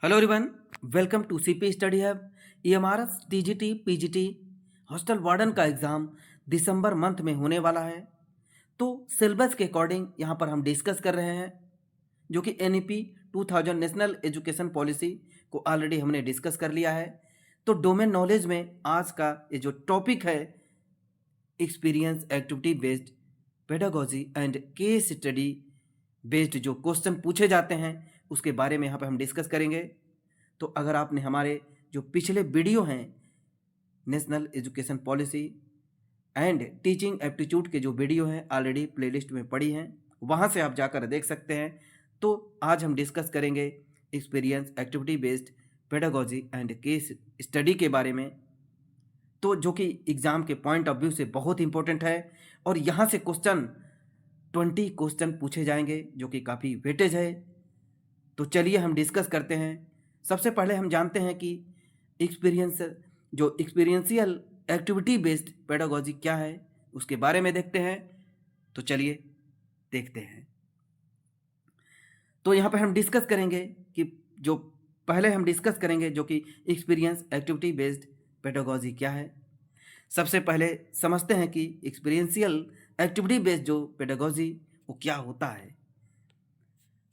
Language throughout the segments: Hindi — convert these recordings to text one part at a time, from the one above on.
Hello everyone, welcome to CP study hub. EMRS TGT PGT hostel warden का एग्ज़ाम दिसंबर मंथ में होने वाला है। तो सिलेबस के अकॉर्डिंग यहाँ पर हम डिस्कस कर रहे हैं, जो कि एनईपी 2000 नेशनल एजुकेशन पॉलिसी को ऑलरेडी हमने डिस्कस कर लिया है। तो डोमेन नॉलेज में आज का ये जो टॉपिक है, experience activity based pedagogy and case study based जो क्वेश्चन पूछे जाते हैं उसके बारे में यहाँ पर हम डिस्कस करेंगे। तो अगर आपने हमारे जो पिछले वीडियो हैं national education policy and teaching aptitude के जो वीडियो हैं ऑलरेडी प्लेलिस्ट में पड़ी हैं, वहाँ से आप जाकर देख सकते हैं। तो आज हम डिस्कस करेंगे experience activity based pedagogy and case study के बारे में, तो जो कि एग्ज़ाम के पॉइंट ऑफ व्यू से बहुत इंपॉर्टेंट है। और यहाँ से 20 क्वेश्चन पूछे जाएंगे जो कि काफ़ी वेटेज है। तो चलिए हम डिस्कस करते हैं। सबसे पहले हम जानते हैं कि एक्सपीरियंशियल एक्टिविटी बेस्ड पेडागोजी क्या है, उसके बारे में देखते हैं। तो चलिए देखते हैं। तो यहाँ पर हम डिस्कस करेंगे कि जो पहले हम डिस्कस करेंगे जो कि एक्सपीरियंस एक्टिविटी बेस्ड पेडागोजी क्या है। सबसे पहले समझते हैं कि एक्सपीरियंशियल एक्टिविटी बेस्ड जो पेडागोजी वो क्या होता है,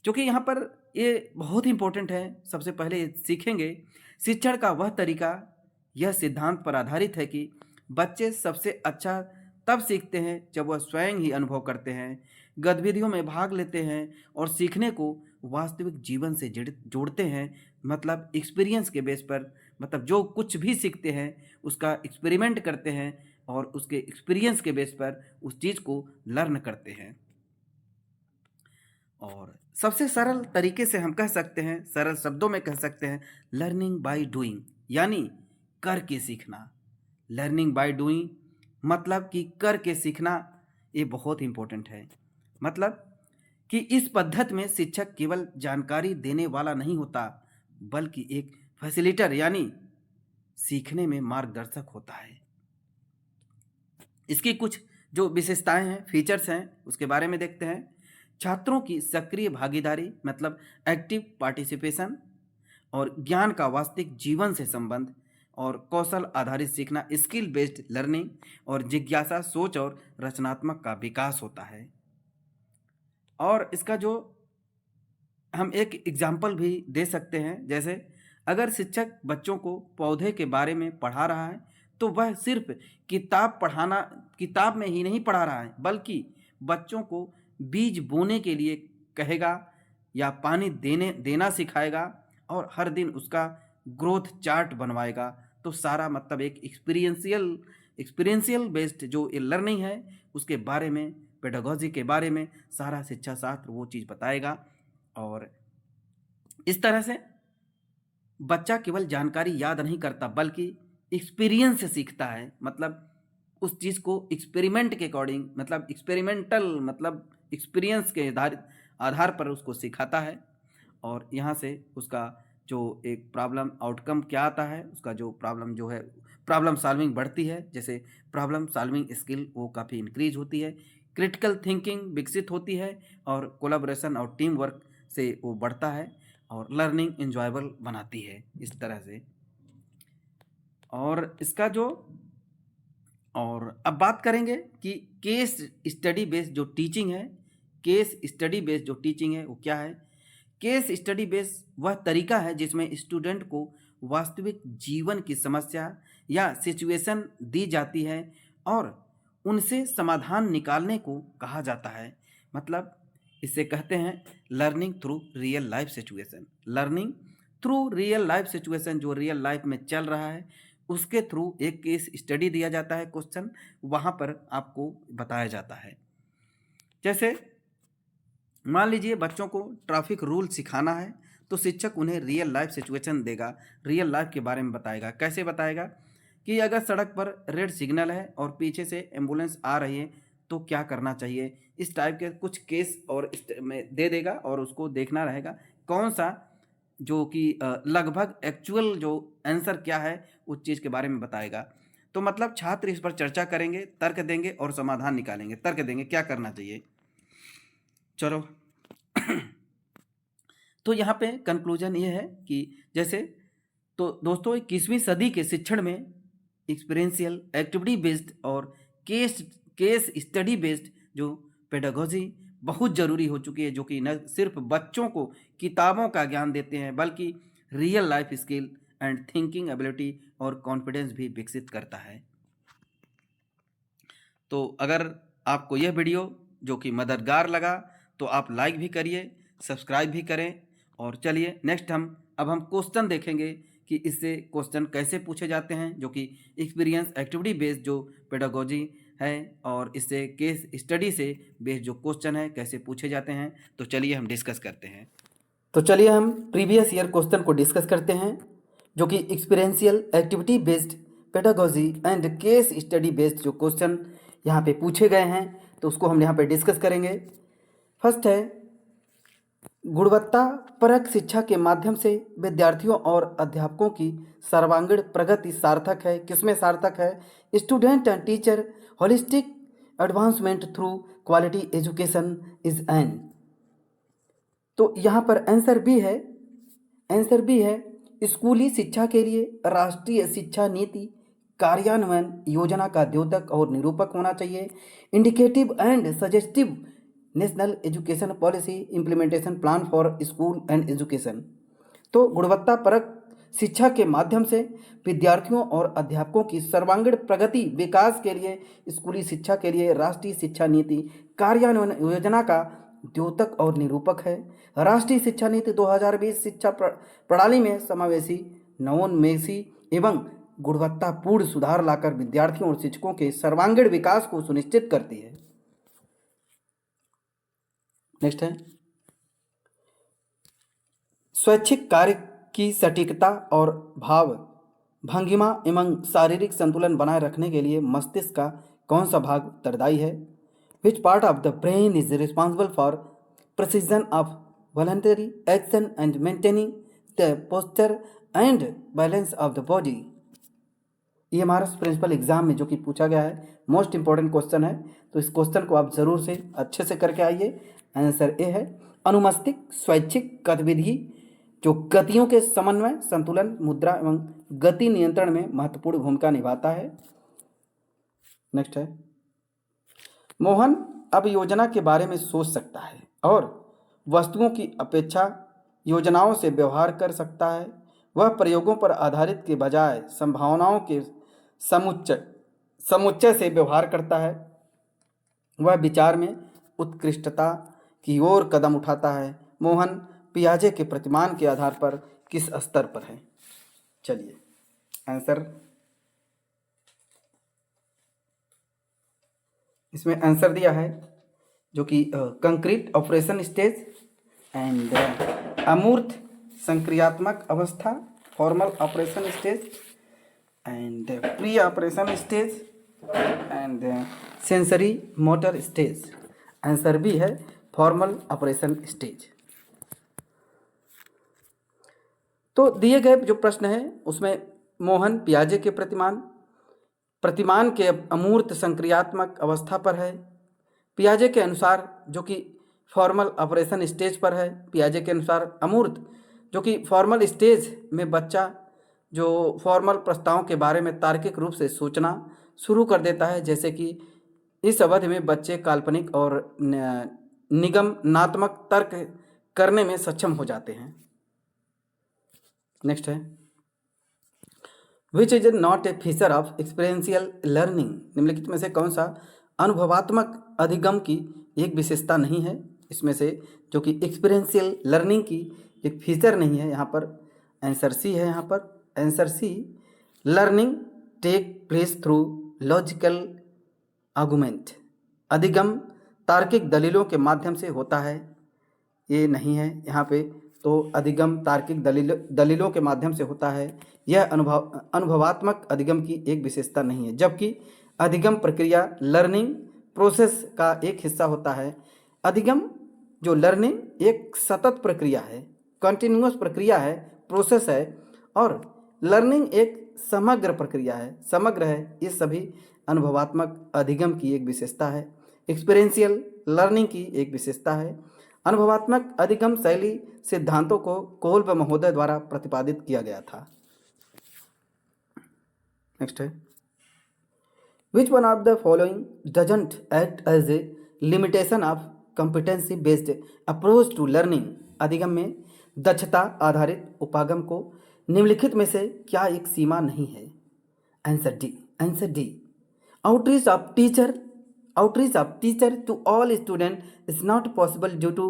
जो कि यहाँ पर ये बहुत इंपॉर्टेंट है। सबसे पहले ये सीखेंगे शिक्षण का वह तरीका यह सिद्धांत पर आधारित है कि बच्चे सबसे अच्छा तब सीखते हैं जब वह स्वयं ही अनुभव करते हैं, गतिविधियों में भाग लेते हैं और सीखने को वास्तविक जीवन से जोड़ते हैं। मतलब एक्सपीरियंस के बेस पर, मतलब जो कुछ भी सीखते हैं उसका एक्सपेरिमेंट करते हैं और उसके एक्सपीरियंस के बेस पर उस चीज़ को लर्न करते हैं। और सबसे सरल तरीके से हम कह सकते हैं, सरल शब्दों में कह सकते हैं, लर्निंग बाय डूइंग, यानी करके सीखना। लर्निंग बाय डूइंग मतलब कि करके सीखना, ये बहुत इंपॉर्टेंट है। मतलब कि इस पद्धति में शिक्षक केवल जानकारी देने वाला नहीं होता, बल्कि एक फैसिलिटेटर यानी सीखने में मार्गदर्शक होता है। इसकी कुछ जो विशेषताएं हैं, फीचर्स हैं, उसके बारे में देखते हैं। छात्रों की सक्रिय भागीदारी मतलब एक्टिव पार्टिसिपेशन, और ज्ञान का वास्तविक जीवन से संबंध, और कौशल आधारित सीखना स्किल बेस्ड लर्निंग, और जिज्ञासा सोच और रचनात्मक का विकास होता है। और इसका जो हम एक एग्जाम्पल भी दे सकते हैं, जैसे अगर शिक्षक बच्चों को पौधे के बारे में पढ़ा रहा है तो वह सिर्फ किताब में ही नहीं पढ़ा रहा है, बल्कि बच्चों को बीज बोने के लिए कहेगा या पानी देना सिखाएगा और हर दिन उसका ग्रोथ चार्ट बनवाएगा। तो सारा मतलब एक एक्सपीरियंशियल बेस्ड जो ये लर्निंग है उसके बारे में, पेडागोजी के बारे में सारा शिक्षा शास्त्र वो चीज़ बताएगा। और इस तरह से बच्चा केवल जानकारी याद नहीं करता बल्कि एक्सपीरियंस से सीखता है। मतलब उस चीज़ को एक्सपेरिमेंट के अकॉर्डिंग, मतलब एक्सपेरिमेंटल, मतलब एक्सपीरियंस के आधार पर उसको सिखाता है। और यहाँ से उसका जो एक प्रॉब्लम आउटकम क्या आता है, उसका जो प्रॉब्लम जो है प्रॉब्लम सॉल्विंग बढ़ती है। जैसे प्रॉब्लम सॉल्विंग स्किल वो काफ़ी इंक्रीज होती है, क्रिटिकल थिंकिंग विकसित होती है, और कोलैबोरेशन और टीम वर्क से वो बढ़ता है, और लर्निंग इंजॉयबल बनाती है इस तरह से। और इसका जो और अब बात करेंगे कि केस स्टडी बेस्ड जो टीचिंग है, केस स्टडी बेस्ड जो टीचिंग है वो क्या है। केस स्टडी बेस्ड वह तरीका है जिसमें स्टूडेंट को वास्तविक जीवन की समस्या या सिचुएशन दी जाती है और उनसे समाधान निकालने को कहा जाता है। मतलब इसे कहते हैं learning through real life situation. Learning through real life situation, जो रियल लाइफ में चल रहा है उसके थ्रू एक केस स्टडी दिया जाता है, क्वेश्चन वहाँ पर आपको बताया जाता है। जैसे मान लीजिए बच्चों को ट्रैफिक रूल सिखाना है तो शिक्षक उन्हें रियल लाइफ सिचुएशन देगा, रियल लाइफ के बारे में बताएगा। कैसे बताएगा कि अगर सड़क पर रेड सिग्नल है और पीछे से एम्बुलेंस आ रही है तो क्या करना चाहिए। इस टाइप के कुछ केस और में दे देगा और उसको देखना रहेगा कौन सा जो कि लगभग एक्चुअल जो आंसर क्या है उस चीज़ के बारे में बताएगा। तो मतलब छात्र इस पर चर्चा करेंगे, तर्क देंगे और समाधान निकालेंगे। तर्क देंगे क्या करना चाहिए। चलो तो यहाँ पे कंक्लूजन ये है कि जैसे तो दोस्तों 21वीं सदी के शिक्षण में एक्सपीरियंशियल एक्टिविटी बेस्ड और केस केस स्टडी बेस्ड जो पेडागोजी बहुत ज़रूरी हो चुकी है, जो कि न सिर्फ बच्चों को किताबों का ज्ञान देते हैं बल्कि real life skill and thinking ability और कॉन्फिडेंस भी विकसित करता है। तो अगर आपको यह वीडियो जो कि मददगार लगा तो आप लाइक भी करिए, सब्सक्राइब भी करें। और चलिए नेक्स्ट अब हम क्वेश्चन देखेंगे कि इससे क्वेश्चन कैसे पूछे जाते हैं, जो कि एक्सपीरियंस एक्टिविटी बेस्ड जो पेडागोजी है और इससे केस स्टडी से बेस्ड जो क्वेश्चन है कैसे पूछे जाते हैं। तो चलिए हम डिस्कस करते हैं। तो चलिए हम प्रीवियस ईयर क्वेश्चन को डिस्कस करते हैं, जो कि experiential activity based pedagogy and case study based जो क्वेश्चन यहाँ पे पूछे गए हैं, तो उसको हम यहाँ पे डिस्कस करेंगे। फर्स्ट है, गुणवत्ता परक शिक्षा के माध्यम से विद्यार्थियों और अध्यापकों की सर्वांगीण प्रगति सार्थक है। किसमें सार्थक है? Student and teacher holistic advancement through quality education is an. तो यहाँ पर आंसर बी है। आंसर बी है, स्कूली शिक्षा के लिए राष्ट्रीय शिक्षा नीति कार्यान्वयन योजना का द्योतक और निरूपक होना चाहिए। Indicative and suggestive national education policy implementation plan for school and education. तो गुणवत्ता परक शिक्षा के माध्यम से विद्यार्थियों और अध्यापकों की सर्वांगीण प्रगति विकास के लिए स्कूली शिक्षा के लिए राष्ट्रीय शिक्षा नीति कार्यान्वयन योजना का द्योतक और निरूपक है। राष्ट्रीय शिक्षा नीति 2020 शिक्षा प्रणाली में समावेशी, नवोन्मेषी एवं गुणवत्तापूर्ण सुधार लाकर विद्यार्थियों और शिक्षकों के सर्वांगीण विकास को सुनिश्चित करती है। नेक्स्ट है, स्वैच्छिक कार्य की सटीकता और भाव भंगिमा एवं शारीरिक संतुलन बनाए रखने के लिए मस्तिष्क का कौन सा भाग उत्तरदायी है? Which part of the brain is responsible for precision of voluntary action and maintaining the posture and balance of the body? ये हमारा प्रिंसिपल एग्जाम में जो कि पूछा गया है, मोस्ट इंपॉर्टेंट क्वेश्चन है। तो इस क्वेश्चन को आप जरूर से अच्छे से करके आइए। आंसर ए है, अनुमस्तिष्क स्वैच्छिक गतिविधि जो गतियों के समन्वय, संतुलन, मुद्रा एवं गति नियंत्रण में महत्वपूर्ण भूमिका निभाता है। नेक्स्ट है, मोहन अब योजना के बारे में सोच सकता है और वस्तुओं की अपेक्षा योजनाओं से व्यवहार कर सकता है। वह प्रयोगों पर आधारित के बजाय संभावनाओं के समुच्चय से व्यवहार करता है। वह विचार में उत्कृष्टता की ओर कदम उठाता है। मोहन पियाजे के प्रतिमान के आधार पर किस स्तर पर है? चलिए आंसर, इसमें आंसर दिया है जो कि कंक्रीट ऑपरेशन स्टेज एंड अमूर्त संक्रियात्मक अवस्था, formal operation stage and pre operation stage and sensory motor stage. Answer B है, फॉर्मल ऑपरेशन स्टेज। तो दिए गए जो प्रश्न है उसमें मोहन पियाजे के प्रतिमान के अमूर्त संक्रियात्मक अवस्था पर है। पियाजे के अनुसार जो कि फॉर्मल ऑपरेशन स्टेज पर है। पियाजे के अनुसार अमूर्त जो कि फॉर्मल स्टेज में बच्चा जो फॉर्मल प्रस्तावों के बारे में तार्किक रूप से सोचना शुरू कर देता है, जैसे कि इस अवधि में बच्चे काल्पनिक और निगमनात्मक तर्क करने में सक्षम हो जाते हैं। नेक्स्ट है, which is not a feature of experiential learning? निम्नलिखित में से कौन सा अनुभवात्मक अधिगम की एक विशेषता नहीं है? इसमें से जो कि एक्सपीरियंशियल लर्निंग की एक फीचर नहीं है, यहाँ पर आंसर सी है। यहाँ पर answer C, learning take place through logical argument. अधिगम तार्किक दलीलों के माध्यम से होता है, ये नहीं है यहाँ पे। तो अधिगम तार्किक दलीलों के माध्यम से होता है, यह अनुभवात्मक अधिगम की एक विशेषता नहीं है। जबकि अधिगम प्रक्रिया लर्निंग प्रोसेस का एक हिस्सा होता है। अधिगम जो लर्निंग एक सतत प्रक्रिया है, कंटिन्यूअस प्रक्रिया है, प्रोसेस है, और लर्निंग एक समग्र प्रक्रिया है, समग्र है। ये सभी अनुभवात्मक अधिगम की एक विशेषता है, एक्सपीरियंशियल लर्निंग की एक विशेषता है। अनुभवात्मक अधिगम शैली सिद्धांतों को कोल्ब महोदय द्वारा प्रतिपादित किया गया था। नेक्स्ट है, which one of the following doesn't act as a limitation of competency based approach to learning. अधिगम में दक्षता आधारित उपागम को निम्नलिखित में से क्या एक सीमा नहीं है? Answer D, answer D. Outreach of teacher to all student is not possible due to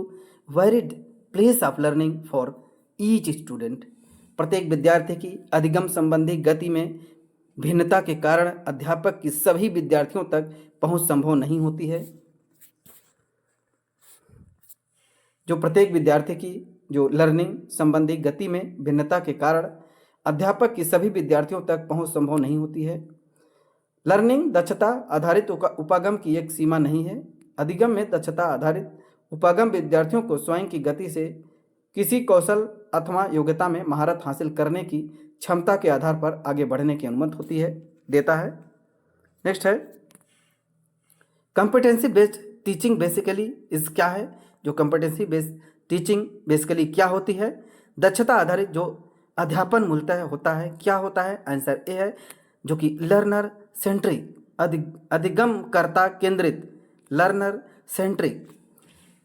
varied place of learning for each student. प्रत्येक विद्यार्थी की अधिगम संबंधी गति में भिन्नता के कारण अध्यापक की सभी विद्यार्थियों तक पहुंच संभव नहीं होती है। जो प्रत्येक विद्यार्थी की जो लर्निंग संबंधी गति में भिन्नता के कारण अध्यापक की सभी विद्यार्थियों तक पहुंच संभव नहीं होती है। लर्निंग दक्षता आधारित उपागम की एक सीमा नहीं है। अधिगम में दक्षता आधारित उपागम विद्यार्थियों को स्वयं की गति से किसी कौशल अथवा योग्यता में महारत हासिल करने की क्षमता के आधार पर आगे बढ़ने की अनुमति होती है, देता है। नेक्स्ट है, कॉम्पिटेंसी बेस्ड टीचिंग बेसिकली इस क्या है? जो कॉम्पिटेंसी बेस्ड टीचिंग बेसिकली क्या होती है? दक्षता आधारित जो अध्यापन मूलतः होता है, क्या होता है? आंसर ए है, जो कि लर्नर सेंट्रिक, अधिगमकर्ता केंद्रित, लर्नर सेंट्रिक।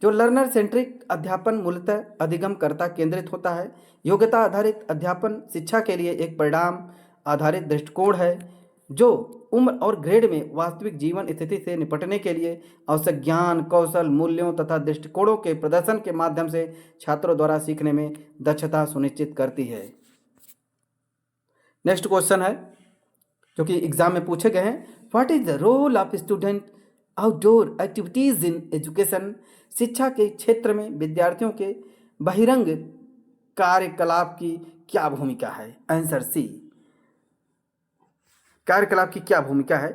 जो लर्नर सेंट्रिक अध्यापन मूलतः अधिगमकर्ता केंद्रित होता है। योग्यता आधारित अध्यापन शिक्षा के लिए एक परिणाम आधारित दृष्टिकोण है जो उम्र और ग्रेड में वास्तविक जीवन स्थिति से निपटने के लिए आवश्यक ज्ञान, कौशल, मूल्यों तथा दृष्टिकोणों के प्रदर्शन के माध्यम से छात्रों द्वारा सीखने में दक्षता सुनिश्चित करती है। नेक्स्ट क्वेश्चन है जो कि एग्जाम में पूछे गए हैं, what is the role of student outdoor activities in education. शिक्षा के क्षेत्र में विद्यार्थियों के बहिरंग कार्यकलाप की क्या भूमिका है? आंसर सी, कार्यकलाप की क्या भूमिका है?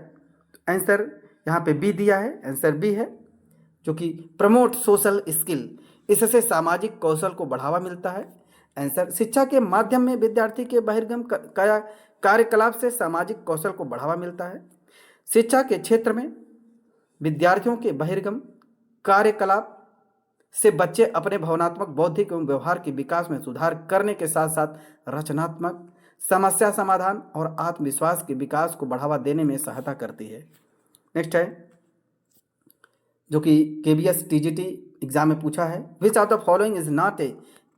आंसर यहाँ पे बी दिया है, आंसर बी है, जो कि प्रमोट सोशल स्किल, इससे सामाजिक कौशल को बढ़ावा मिलता है। आंसर, शिक्षा के माध्यम में विद्यार्थी के बहिर्गम कार्यकलाप से सामाजिक कौशल को बढ़ावा मिलता है। शिक्षा के क्षेत्र में विद्यार्थियों के बहिर्गम कार्यकलाप से बच्चे अपने भावनात्मक, बौद्धिक एवं व्यवहार के विकास में सुधार करने के साथ साथ रचनात्मक, समस्या समाधान और आत्मविश्वास के विकास को बढ़ावा देने में सहायता करती है। नेक्स्ट है जो कि KBS TGT एग्जाम में पूछा है, which of the following is not a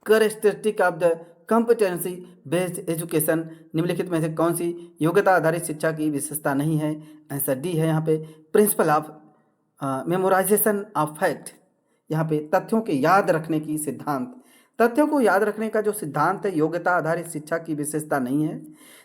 characteristic of the competency based education. निम्नलिखित में से कौन सी योग्यता आधारित शिक्षा की विशेषता नहीं है? आंसर डी है यहाँ पे, principle of memorisation of fact. यहाँ पे तथ्यों के याद रखने की सिद्धांत, तथ्यों को याद रखने का जो सिद्धांत है योग्यता आधारित शिक्षा की विशेषता नहीं है।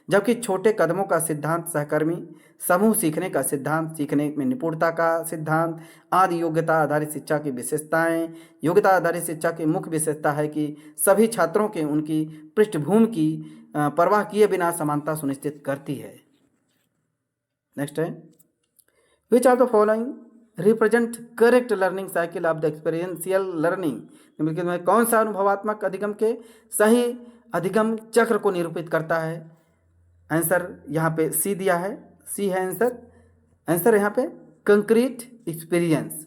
जबकि छोटे कदमों का सिद्धांत, सहकर्मी समूह सीखने का सिद्धांत, सीखने में निपुणता का सिद्धांत आदि योग्यता आधारित शिक्षा की विशेषताएं। योग्यता आधारित शिक्षा की मुख्य विशेषता है कि सभी छात्रों के उनकी पृष्ठभूमि की परवाह किए बिना समानता सुनिश्चित करती है। नेक्स्ट है, which of the following represent correct learning cycle of the experiential learning. निम्नलिखित में कौन सा अनुभवात्मक अधिगम के सही अधिगम चक्र को निरूपित करता है? आंसर यहाँ पे सी दिया है, सी है आंसर। आंसर यहाँ पे concrete experience,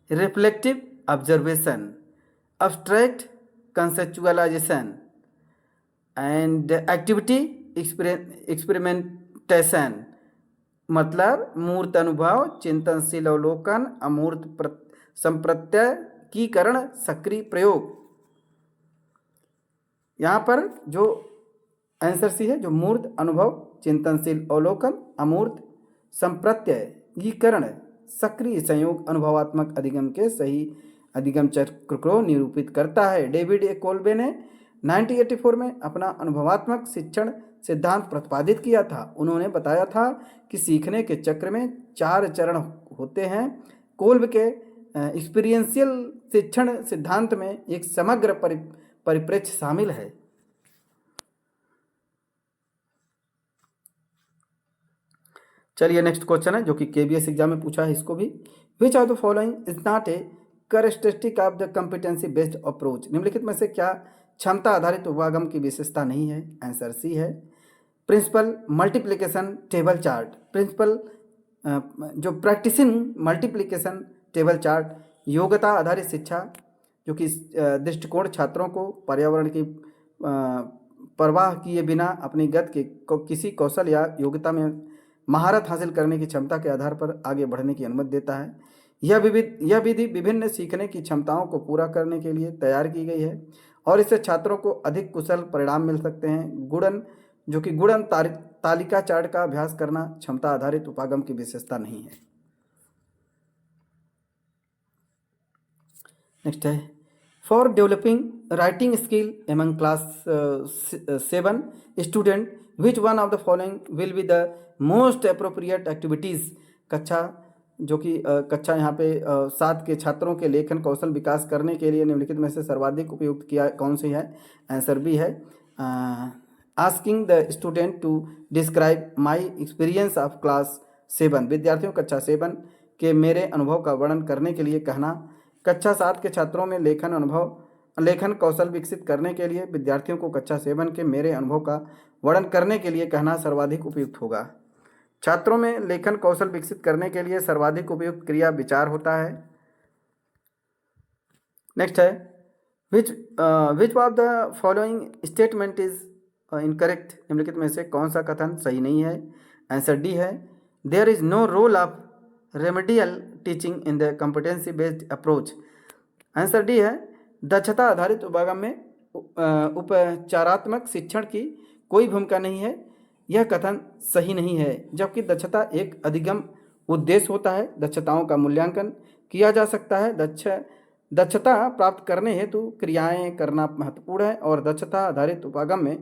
reflective observation, abstract conceptualisation and activity experimentation. मतलब मूर्त अनुभव, चिंतनशील अवलोकन, अमूर्त संप्रत्ययीकरण, सक्रिय प्रयोग। यहाँ पर जो आंसर सी है, जो मूर्त अनुभव, चिंतनशील अवलोकन, अमूर्त संप्रत्ययीकरण, सक्रिय संयोग अनुभवात्मक अधिगम के सही अधिगम चक्र को निरूपित करता है। डेविड ए कोल्बे ने 1984 में अपना अनुभवात्मक शिक्षण सिद्धांत प्रतिपादित किया था। उन्होंने बताया था कि सीखने के चक्र में 4 चरण होते हैं। कोल्ब के एक्सपीरियंशियल शिक्षण सिद्धांत में एक समग्र परिप्रेक्ष्य शामिल है। चलिए नेक्स्ट क्वेश्चन है जो कि KBS एग्जाम में पूछा है, इसको भी, विच of the following is not a characteristic of the competency based approach. निम्नलिखित में से क्या क्षमता आधारित उपागम की विशेषता नहीं है? आंसर सी है, principal multiplication table chart. Principal जो प्रैक्टिसिंग मल्टीप्लिकेशन टेबल चार्ट। योग्यता आधारित शिक्षा जो कि दृष्टिकोण छात्रों को पर्यावरण की परवाह किए बिना अपनी गति के किसी कौशल या योग्यता में महारत हासिल करने की क्षमता के आधार पर आगे बढ़ने की अनुमति देता है। यह विधि विभिन्न सीखने की क्षमताओं को पूरा करने के लिए तैयार की गई है और इससे छात्रों को अधिक कुशल परिणाम मिल सकते हैं। गुणन जो कि गुणन तालिका चार्ट का अभ्यास करना क्षमता आधारित उपागम की विशेषता नहीं है। नेक्स्ट है, for developing writing skill among class 7 student which one of the following will be the most appropriate activities. कक्षा यहाँ पे 7 के छात्रों के लेखन कौशल विकास करने के लिए निम्नलिखित में से सर्वाधिक उपयुक्त किया कौन सी है? आंसर बी है asking the student to describe my experience of class 7। विद्यार्थियों कक्षा 7 के मेरे अनुभव का वर्णन करने के लिए कहना। कक्षा 7 के छात्रों में लेखन कौशल विकसित करने के लिए विद्यार्थियों को कक्षा 7 के मेरे अनुभव का वर्णन करने के लिए कहना सर्वाधिक उपयुक्त होगा। छात्रों में लेखन कौशल विकसित करने के लिए सर्वाधिक उपयुक्त क्रिया विचार होता है। नेक्स्ट है, which of the following statement is incorrect. निम्नलिखित में से कौन सा कथन सही नहीं है? आंसर डी है there is no role of remedial teaching in the competency based approach. Answer D है दक्षता आधारित उपागम में उपचारात्मक शिक्षण की कोई भूमिका नहीं है। यह कथन सही नहीं है, जबकि दक्षता एक अधिगम उद्देश्य होता है। दक्षताओं का मूल्यांकन किया जा सकता है। दक्षता प्राप्त करने हेतु क्रियाएं करना महत्वपूर्ण है और दक्षता आधारित उपागम में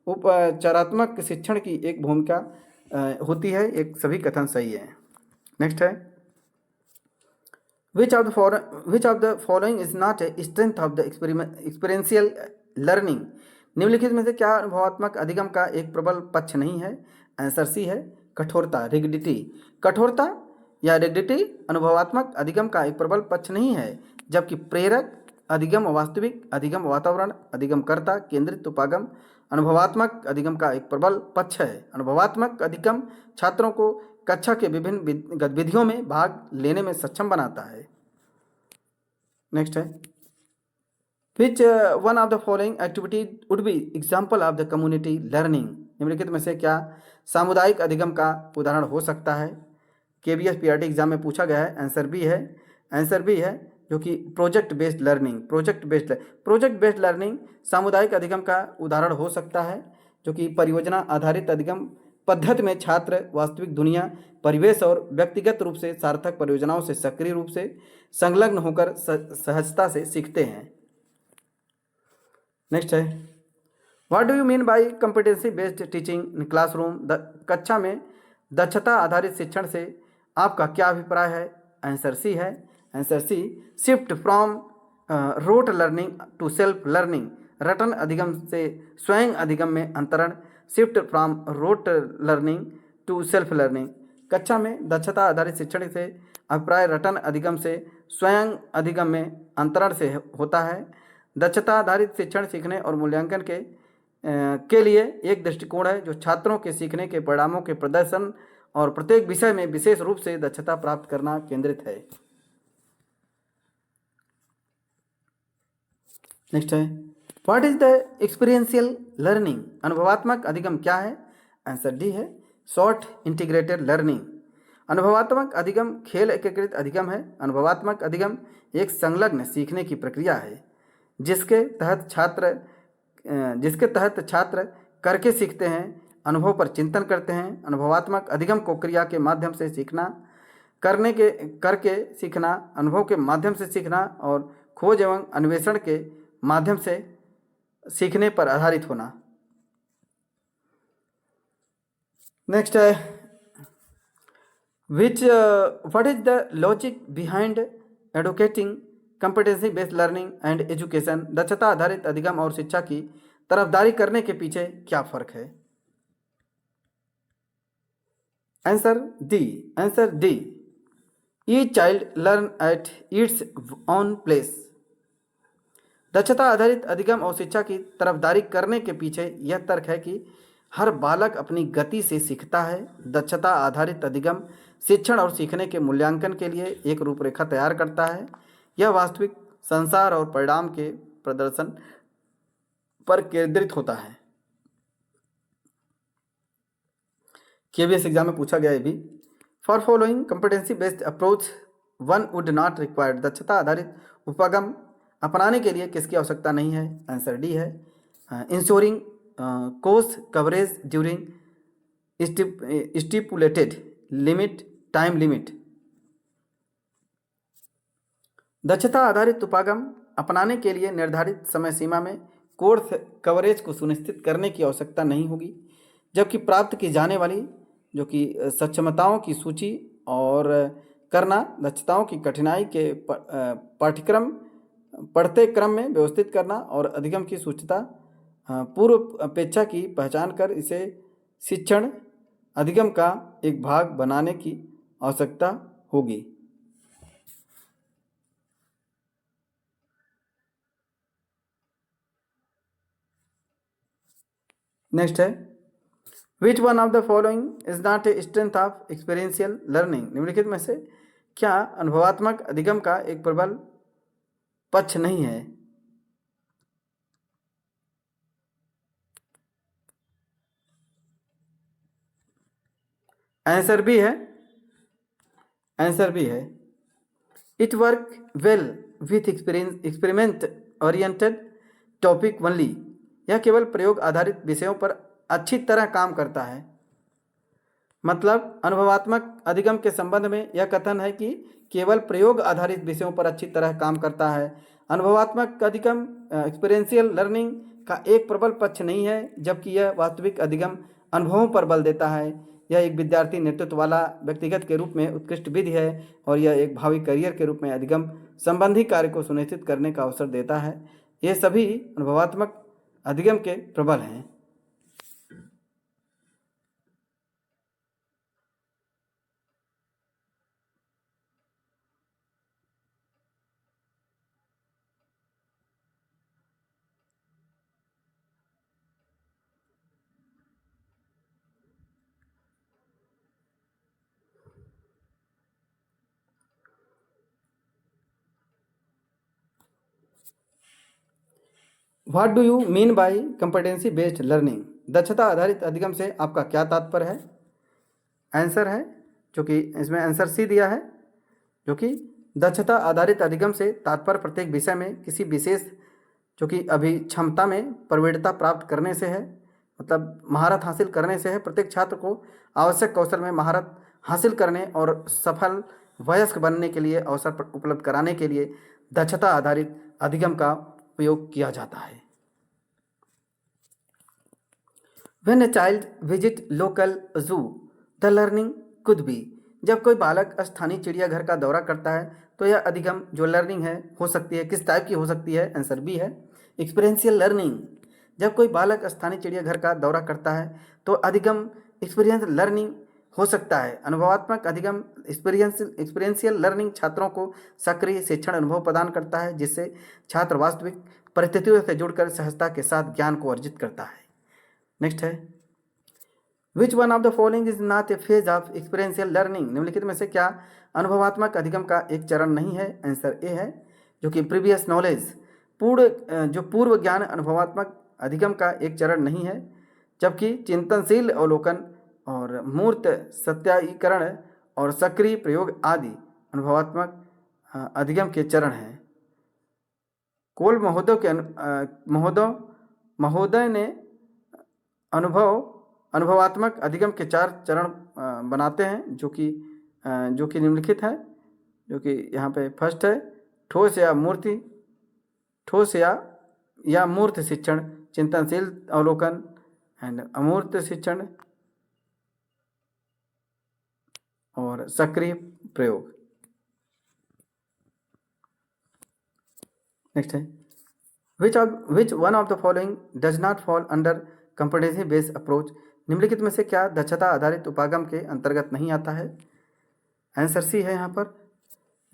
उपचारात्मक शिक्षण की एक भूमिका होती है। एक सभी कथन सही है। नेक्स्ट है, which of the following is not a strength of the experiential learning. निम्नलिखित में से क्या अनुभवात्मक अधिगम का एक प्रबल पक्ष नहीं है? आंसर सी है कठोरता, रिगिडिटी। कठोरता या रिगिडिटी अनुभवात्मक अधिगम का एक प्रबल पक्ष नहीं है, जबकि प्रेरक अधिगम, वास्तविक अधिगम, वातावरण अधिगमकर्ता केंद्रित उपागम अनुभवात्मक अधिगम का एक प्रबल पक्ष है। अनुभवात्मक अधिगम छात्रों को कक्षा के विभिन्न गतिविधियों में भाग लेने में सक्षम बनाता है। नेक्स्ट है, which one of the following activity would be example of the community learning. निम्नलिखित में से क्या सामुदायिक अधिगम का उदाहरण हो सकता है? KBS PRT एग्जाम में पूछा गया है। आंसर बी है जो कि प्रोजेक्ट बेस्ड लर्निंग सामुदायिक अधिगम का उदाहरण हो सकता है, जो कि परियोजना आधारित अधिगम पद्धति में छात्र वास्तविक दुनिया, परिवेश और व्यक्तिगत रूप से सार्थक परियोजनाओं से सक्रिय रूप से संलग्न होकर सहजता से सीखते हैं। नेक्स्ट है, what do you mean by competency based teaching in classroom. कक्षा में दक्षता आधारित शिक्षण से आपका क्या अभिप्राय है? आंसर सी है shift from rote learning to self learning. रटन अधिगम से स्वयं अधिगम में अंतरण। Shift from rote learning to self learning. कक्षा में दक्षता आधारित शिक्षण से अभिप्राय रटन अधिगम से स्वयं अधिगम में अंतरण से होता है। दक्षता आधारित शिक्षण सीखने और मूल्यांकन के लिए एक दृष्टिकोण है जो छात्रों के सीखने के परिणामों के प्रदर्शन और प्रत्येक विषय में विशेष रूप से दक्षता प्राप्त करना केंद्रित है। नेक्स्ट है, what is the experiential learning. अनुभवात्मक अधिगम क्या है? आंसर डी है शॉर्ट इंटीग्रेटेड लर्निंग। अनुभवात्मक अधिगम खेल एकीकृत अधिगम है। अनुभवात्मक अधिगम एक संलग्न सीखने की प्रक्रिया है जिसके तहत छात्र करके सीखते हैं, अनुभव पर चिंतन करते हैं। अनुभवात्मक अधिगम को क्रिया के माध्यम से सीखना, करके सीखना, अनुभव के माध्यम से सीखना और खोज एवं अन्वेषण के माध्यम से सीखने पर आधारित होना। नेक्स्ट है, what is the logic behind educating competency based learning and education. दक्षता आधारित अधिगम और शिक्षा की तरफदारी करने के पीछे क्या फर्क है? Answer D each child learn at its own place. दक्षता आधारित अधिगम और शिक्षा की तरफदारी करने के पीछे यह तर्क है कि हर बालक अपनी गति से सीखता है। दक्षता आधारित अधिगम शिक्षण और सीखने के मूल्यांकन के लिए एक रूपरेखा तैयार करता है। यह वास्तविक संसार और परिणाम के प्रदर्शन पर केंद्रित होता है। केवीएस एग्जाम में पूछा गया है भी। For following competency based approach one would not required, दक्षता आधारित उपागम अपनाने के लिए किसकी आवश्यकता नहीं है? आंसर डी है, ensuring course coverage during stipulated limit time limit. दक्षता आधारित उपागम अपनाने के लिए निर्धारित समय सीमा में कोर्स कवरेज को सुनिश्चित करने की आवश्यकता नहीं होगी, जबकि प्राप्त की जाने वाली जो कि सक्षमताओं की सूची और करना दक्षताओं की कठिनाई के पाठ्यक्रम पढ़ते क्रम में व्यवस्थित करना और अधिगम की सूचिता पूर्व अपेक्षा की पहचान कर इसे शिक्षण अधिगम का एक भाग बनाने की आवश्यकता होगी। नेक्स्ट है, which one of the following is not a strength of experiential learning, निम्नलिखित में से क्या अनुभवात्मक अधिगम का एक प्रबल पक्ष नहीं है? आंसर भी है, आंसर भी है, it work well with experiment oriented topic only, यह केवल प्रयोग आधारित विषयों पर अच्छी तरह काम करता है। मतलब अनुभवात्मक अधिगम के संबंध में यह कथन है कि केवल प्रयोग आधारित विषयों पर अच्छी तरह काम करता है। अनुभवात्मक अधिगम एक्सपीरियंशियल लर्निंग का एक प्रबल पक्ष नहीं है, जबकि यह वास्तविक अधिगम अनुभवों पर बल देता है। यह एक विद्यार्थी नेतृत्व वाला व्यक्तिगत के रूप में उत्कृष्ट विधि है और यह एक भावी करियर के रूप में अधिगम संबंधी कार्य को सुनिश्चित करने का अवसर देता है। ये सभी अनुभवात्मक अधिगम के प्रबल हैं। What do you mean by competency based learning, दक्षता आधारित अधिगम से आपका क्या तात्पर्य है? आंसर है जो कि इसमें आंसर सी दिया है, जो कि दक्षता आधारित अधिगम से तात्पर्य प्रत्येक विषय में किसी विशेष जो कि अभी क्षमता में प्रवीणता प्राप्त करने से है, मतलब महारत हासिल करने से है। प्रत्येक छात्र को आवश्यक कौशल में महारत हासिल करने और सफल वयस्क बनने के लिए अवसर उपलब्ध कराने के लिए दक्षता आधारित अधिगम का उपयोग किया जाता है। When a child visit local zoo, the learning could be, जब कोई बालक स्थानीय चिड़ियाघर का दौरा करता है तो यह अधिगम जो लर्निंग है हो सकती है, किस टाइप की हो सकती है? आंसर बी है, एक्सपीरियंशियल लर्निंग। जब कोई बालक स्थानीय चिड़ियाघर का दौरा करता है तो अधिगम एक्सपीरियंस लर्निंग हो सकता है। अनुभवात्मक अधिगम एक्सपीरियंशियल लर्निंग छात्रों को सक्रिय शिक्षण अनुभव प्रदान करता है, जिससे छात्र वास्तविक परिस्थितियों से जुड़कर सहजता के साथ ज्ञान को अर्जित करता है। नेक्स्ट है, which one of the following is not A phase of experiential learning, निम्नलिखित में से क्या अनुभवात्मक अधिगम का एक चरण नहीं है? आंसर ए है, जो कि प्रीवियस नॉलेज, पूर्व ज्ञान अनुभवात्मक अधिगम का एक चरण नहीं है, जबकि चिंतनशील अवलोकन और मूर्त सत्यायीकरण और सक्रिय प्रयोग आदि अनुभवात्मक अधिगम के चरण हैं। कोल महोदय ने अनुभवात्मक अधिगम के 4 चरण बनाते हैं, जो कि निम्नलिखित है, जो कि यहाँ पे फर्स्ट है ठोस या मूर्त शिक्षण, चिंतनशील अवलोकन एंड अमूर्त शिक्षण और सक्रिय प्रयोग। नेक्स्ट है, which one of the following does not fall under competency based approach, निम्नलिखित में से क्या दक्षता आधारित उपागम के अंतर्गत नहीं आता है? आंसर सी है यहाँ पर,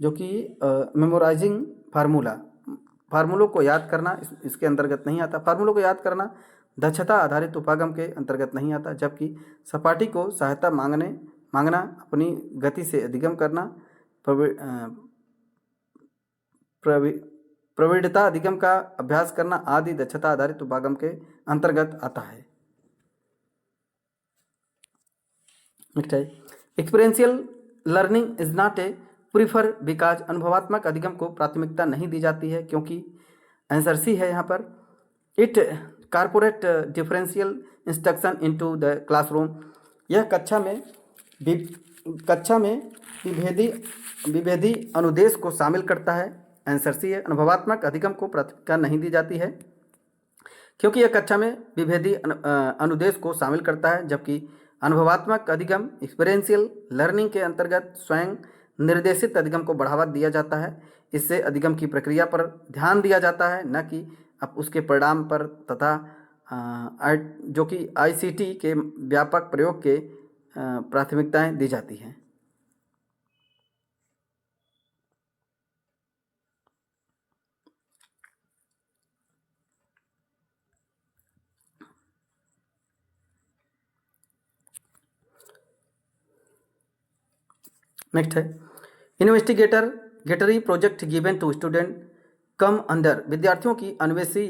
जो कि मेमोराइजिंग फार्मूलों को याद करना इसके अंतर्गत नहीं आता। फार्मूलों को याद करना दक्षता आधारित उपागम के अंतर्गत नहीं आता, जबकि सपाटी को सहायता मांगना, अपनी गति से अधिगम करना, प्रविणता अधिगम का अभ्यास करना आदि दक्षता आधारित उपागम के अंतर्गत आता है। नेक्स्ट है, experiential learning is not a prefer because अनुभवात्मक अधिगम को प्राथमिकता नहीं दी जाती है क्योंकि आंसर सी है यहाँ पर, it corporate differential instruction into the classroom, यह कक्षा में विभेदी अनुदेश को शामिल करता है। आंसर सी है, अनुभवात्मक अधिगम को प्राथमिकता नहीं दी जाती है क्योंकि यह कक्षा में विभेदी अनुदेश को शामिल करता है, जबकि अनुभवात्मक अधिगम एक्सपीरियंशियल लर्निंग के अंतर्गत स्वयं निर्देशित अधिगम को बढ़ावा दिया जाता है। इससे अधिगम की प्रक्रिया पर ध्यान दिया जाता है, न कि अब उसके परिणाम पर, तथा जो कि आईसीटी के व्यापक प्रयोग के प्राथमिकताएं दी जाती हैं। नेक्स्ट है, investigatory project given to student come under, विद्यार्थियों की अन्वेषी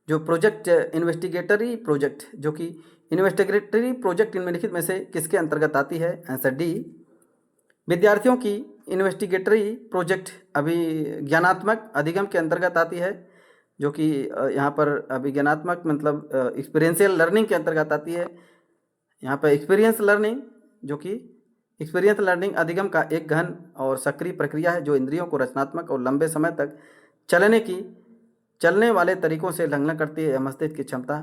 जो प्रोजेक्ट इन्वेस्टिगेटरी प्रोजेक्ट जो कि इन्वेस्टिगेटरी प्रोजेक्ट निम्नलिखित में से किसके अंतर्गत आती है? आंसर डी, विद्यार्थियों की इन्वेस्टिगेटरी प्रोजेक्ट अभिज्ञानात्मक अधिगम के अंतर्गत आती है, जो कि यहाँ पर अभिज्ञानात्मक मतलब एक्सपीरियंशियल लर्निंग के अंतर्गत आती है। यहाँ पर एक्सपीरियंस लर्निंग जो कि एक्सपीरियंस लर्निंग अधिगम का एक गहन और सक्रिय प्रक्रिया है जो इंद्रियों को रचनात्मक और लंबे समय तक चलने वाले तरीकों से उल्लंघन करती है। मस्तिष्क की क्षमता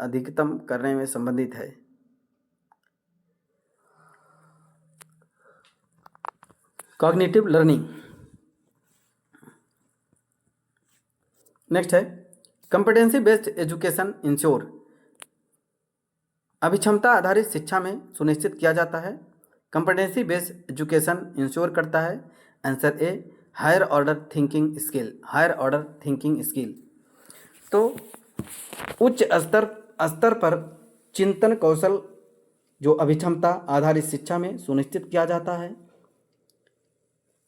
अधिकतम करने में संबंधित है। Cognitive learning. नेक्स्ट है, कॉम्पिटेंसी बेस्ड एजुकेशन इंश्योर, अभिक्षमता आधारित शिक्षा में सुनिश्चित किया जाता है। कॉम्पिटेंसी बेस्ड एजुकेशन इंश्योर करता है। Answer A, higher order thinking skill, higher order thinking skill. तो उच्च स्तर पर चिंतन कौशल जो अभिक्षमता आधारित शिक्षा में सुनिश्चित किया जाता है।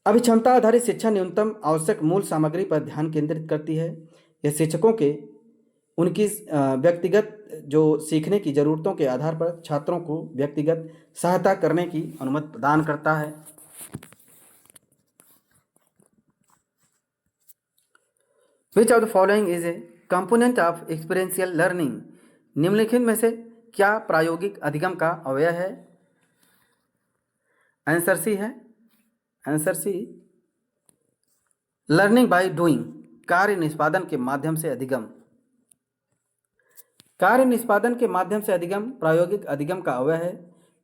अभिक्षमता आधारित शिक्षा न्यूनतम आवश्यक मूल सामग्री पर ध्यान केंद्रित करती है। यह शिक्षकों के उनकी व्यक्तिगत जो सीखने की ज़रूरतों के आधार पर छात्रों को व्यक्तिगत सहायता करने की अनुमति प्रदान करता है। Which of the following is A component of experiential learning, निम्नलिखित में से क्या प्रायोगिक अधिगम का अवयव है? आंसर सी है, answer C, learning by doing, कार्य निष्पादन के माध्यम से अधिगम। कार्य निष्पादन के माध्यम से अधिगम प्रायोगिक अधिगम का अवयव है।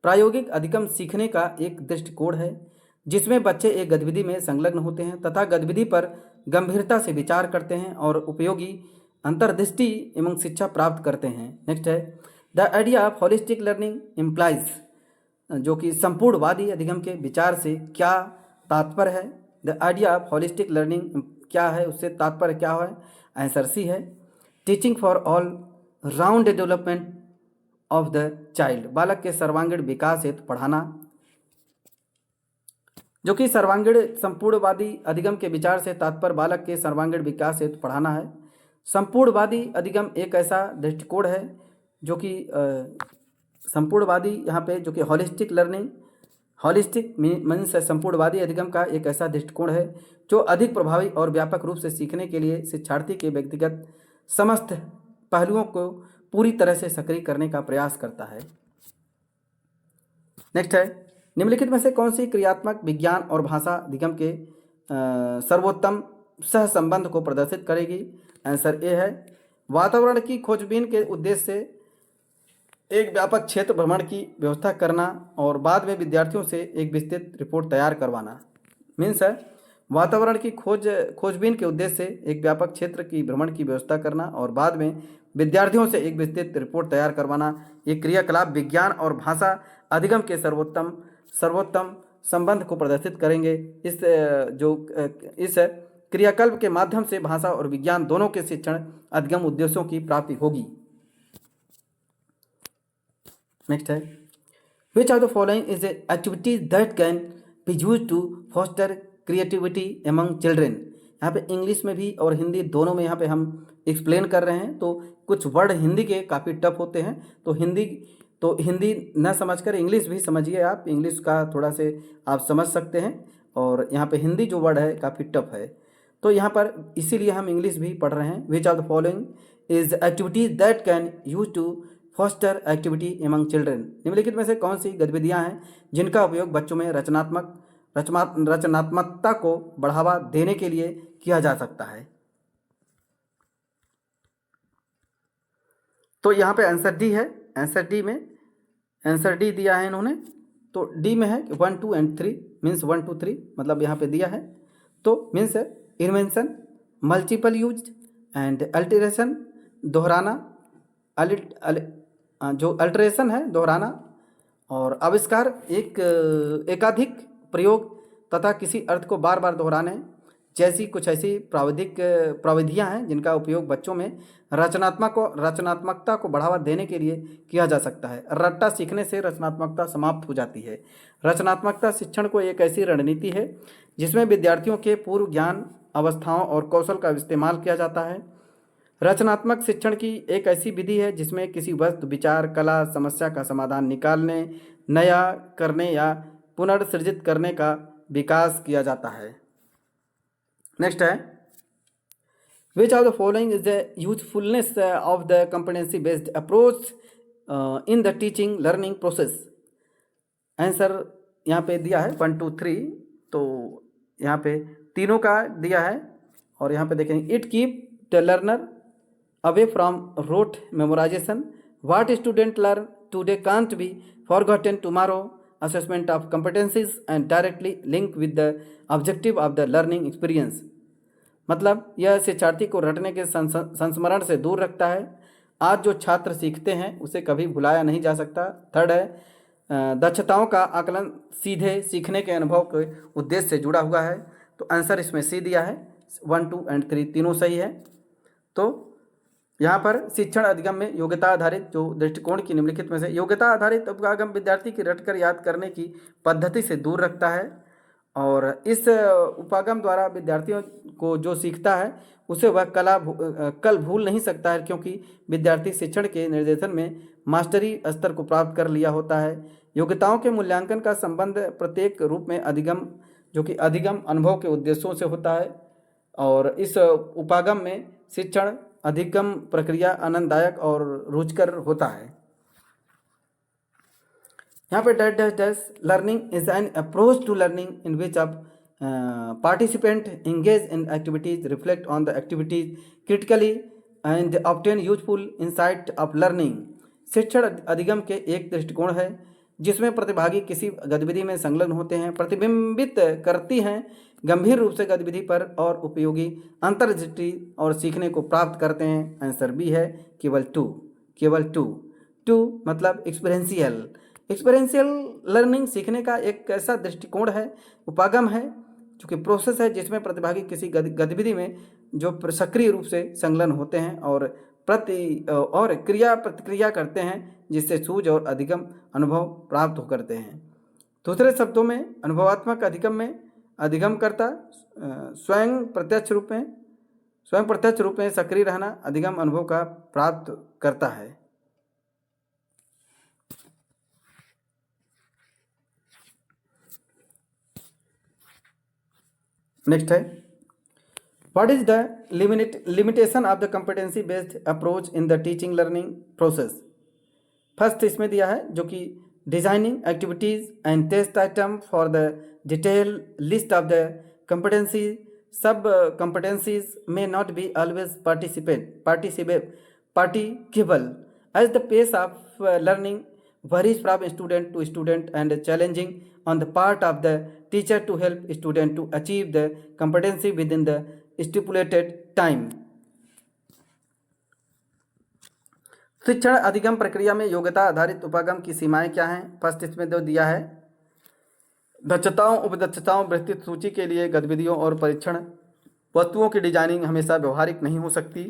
प्रायोगिक अधिगम सीखने का एक दृष्टिकोण है जिसमें बच्चे एक गतिविधि में संलग्न होते हैं तथा गतिविधि पर गंभीरता से विचार करते हैं और उपयोगी अंतर्दृष्टि एवं शिक्षा प्राप्त करते हैं। नेक्स्ट है, the idea of holistic learning implies, जो कि संपूर्णवादी अधिगम के विचार से क्या तात्पर्य है? The idea of holistic learning क्या है, उससे तात्पर्य क्या है? आंसर सी है, teaching for all round development of the child, बालक के सर्वांगीण विकास हेतु पढ़ाना। जो कि सर्वांगीण संपूर्णवादी अधिगम के विचार से तात्पर्य बालक के सर्वांगीण विकास हेतु पढ़ाना है। संपूर्णवादी अधिगम एक ऐसा दृष्टिकोण है जो कि संपूर्णवादी यहाँ पे जो कि हॉलिस्टिक लर्निंग, हॉलिस्टिक मीन्स संपूर्णवादी अधिगम का एक ऐसा दृष्टिकोण है जो अधिक प्रभावी और व्यापक रूप से सीखने के लिए शिक्षार्थी के व्यक्तिगत समस्त पहलुओं को पूरी तरह से सक्रिय करने का प्रयास करता है। नेक्स्ट है, निम्नलिखित में से कौन सी क्रियात्मक विज्ञान और भाषा अधिगम के सर्वोत्तम सह संबंध को प्रदर्शित करेगी? आंसर ए है, वातावरण की खोजबीन के उद्देश्य से एक व्यापक क्षेत्र भ्रमण की व्यवस्था करना और बाद में विद्यार्थियों से एक विस्तृत रिपोर्ट तैयार करवाना। मीन्स है वातावरण की खोजबीन के उद्देश्य से एक व्यापक क्षेत्र की भ्रमण की व्यवस्था करना और बाद में विद्यार्थियों से एक विस्तृत रिपोर्ट तैयार करवाना। ये क्रियाकलाप विज्ञान और भाषा अधिगम के सर्वोत्तम संबंध को प्रदर्शित करेंगे। इस क्रियाकल्प के माध्यम से भाषा और विज्ञान दोनों के शिक्षण अधिगम उद्देश्यों की प्राप्ति होगी। नेक्स्ट है, which of the following is a activities that can be used to foster creativity among children, यहाँ पे इंग्लिश में भी और हिंदी दोनों में यहाँ पे हम एक्सप्लेन कर रहे हैं। तो कुछ वर्ड हिंदी के काफ़ी टफ होते हैं, तो हिंदी न समझकर इंग्लिश भी समझिए, आप इंग्लिश का थोड़ा से आप समझ सकते हैं। और यहाँ पे हिंदी जो वर्ड है काफ़ी टफ है, तो यहाँ पर इसीलिए हम इंग्लिश भी पढ़ रहे हैं। Which of the following is activities that can use to foster activity among children. निम्नलिखित में से कौन सी गतिविधियाँ हैं जिनका उपयोग बच्चों में रचनात्मकता को बढ़ावा देने के लिए किया जा सकता है। तो यहाँ पे आंसर डी है। आंसर डी दिया है इन्होंने। तो डी में है 1 2 एंड 3 मीन्स 1 2 3 मतलब यहाँ पे दिया है। तो means invention, multiple use and alteration, दोहराना, जो अल्टरेशन है दोहराना, और आविष्कार एकाधिक प्रयोग तथा किसी अर्थ को बार बार दोहराने जैसी कुछ ऐसी प्रविधियाँ हैं जिनका उपयोग बच्चों में रचनात्मकता को बढ़ावा देने के लिए किया जा सकता है। रट्टा सीखने से रचनात्मकता समाप्त हो जाती है। रचनात्मकता शिक्षण को एक ऐसी रणनीति है जिसमें विद्यार्थियों के पूर्व ज्ञान, अवस्थाओं और कौशल का इस्तेमाल किया जाता है। रचनात्मक शिक्षण की एक ऐसी विधि है जिसमें किसी वस्तु, विचार, कला, समस्या का समाधान निकालने, नया करने या पुनर्सृजित करने का विकास किया जाता है। नेक्स्ट है, which of the following is the usefulness of the competency based approach in the teaching learning process. Answer यहाँ पे दिया है 1 2 3, तो यहाँ पे तीनों का दिया है। और यहाँ पे देखेंगे, it keep the learner away from rote memorization, what student learn today can't be forgotten tomorrow, assessment of competencies and directly link with the objective of the learning experience। मतलब यह शिक्षार्थी को रटने के संस्मरण से दूर रखता है। आज जो छात्र सीखते हैं उसे कभी भुलाया नहीं जा सकता। थर्ड है, दक्षताओं का आकलन सीधे सीखने के अनुभव के उद्देश्य से जुड़ा हुआ है। तो आंसर इसमें सी दिया है, 1 2 एंड 3 तीनों सही है। तो यहाँ पर शिक्षण अधिगम में योग्यता आधारित जो दृष्टिकोण की निम्नलिखित में से योग्यता आधारित उपगम विद्यार्थी की रटकर याद करने की पद्धति से दूर रखता है। और इस उपागम द्वारा विद्यार्थियों को जो सीखता है उसे वह कल भूल नहीं सकता है, क्योंकि विद्यार्थी शिक्षण के निर्देशन में मास्टरी स्तर को प्राप्त कर लिया होता है। योग्यताओं के मूल्यांकन का संबंध प्रत्येक रूप में अधिगम अनुभव के उद्देश्यों से होता है। और इस उपागम में शिक्षण अधिगम प्रक्रिया आनंददायक और रुचिकर होता है। यहाँ पे dash learning is an approach to learning in which of participant engage in activities, reflect on the activities critically and obtain useful insight of learning. शिक्षण अधिगम के एक दृष्टिकोण है जिसमें प्रतिभागी किसी गतिविधि में संलग्न होते हैं, प्रतिबिंबित करती हैं गंभीर रूप से गतिविधि पर और उपयोगी अंतर्दृष्टि और सीखने को प्राप्त करते हैं। आंसर बी है, केवल टू मतलब एक्सपीरियंशियल लर्निंग सीखने का एक ऐसा दृष्टिकोण है, उपागम है, जो कि प्रोसेस है जिसमें प्रतिभागी किसी गतिविधि में जो सक्रिय रूप से संलग्न होते हैं और क्रिया प्रतिक्रिया करते हैं, जिससे सूझ और अधिगम अनुभव प्राप्त करते हैं। दूसरे शब्दों में अनुभवात्मक अधिगम में अधिगमकर्ता स्वयं प्रत्यक्ष रूप में सक्रिय रहना अधिगम अनुभव का प्राप्त करता है। नेक्स्ट है, what is the limitation of the competency based approach in the teaching learning process. First इसमें दिया है जो कि designing activities and test item for the detail list of the competency sub competencies may not be always participable as the pace of learning varies from student to student and challenging on the part of the teacher to help student to achieve the competency within the stipulated time। शिक्षण अधिगम प्रक्रिया में योग्यता आधारित उपागम की सीमाएं क्या हैं। फर्स्ट इसमें दो दिया है, दक्षताओं, उपदक्षताओं, विस्तृत सूची के लिए गतिविधियों और परीक्षण वस्तुओं की डिजाइनिंग हमेशा व्यवहारिक नहीं हो सकती।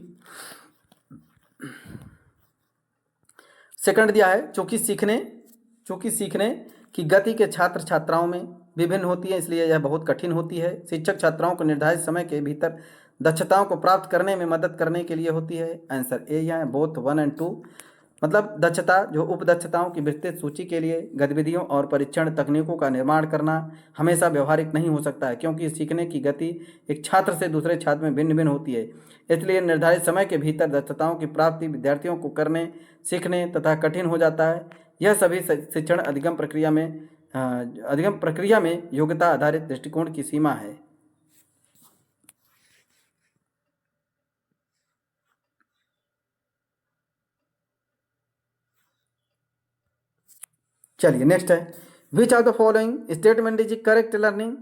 सेकंड दिया है, चूंकि सीखने की गति के छात्र छात्राओं में विभिन्न होती है, इसलिए यह बहुत कठिन होती है। शिक्षक छात्राओं को निर्धारित समय के भीतर दक्षताओं को प्राप्त करने में मदद करने के लिए होती है। आंसर ए यहाँ है, बोथ 1 और 2। मतलब दक्षता जो उपदक्षताओं की विस्तृत सूची के लिए गतिविधियों और परीक्षण तकनीकों का निर्माण करना हमेशा व्यवहारिक नहीं हो सकता है, क्योंकि सीखने की गति एक छात्र से दूसरे छात्र में भिन्न भिन्न होती है। इसलिए निर्धारित समय के भीतर दक्षताओं की प्राप्ति विद्यार्थियों को करने सीखने तथा कठिन हो जाता है। यह सभी शिक्षण अधिगम प्रक्रिया में योग्यता आधारित दृष्टिकोण की सीमा है। चलिए नेक्स्ट है, which of the following statement is correct learning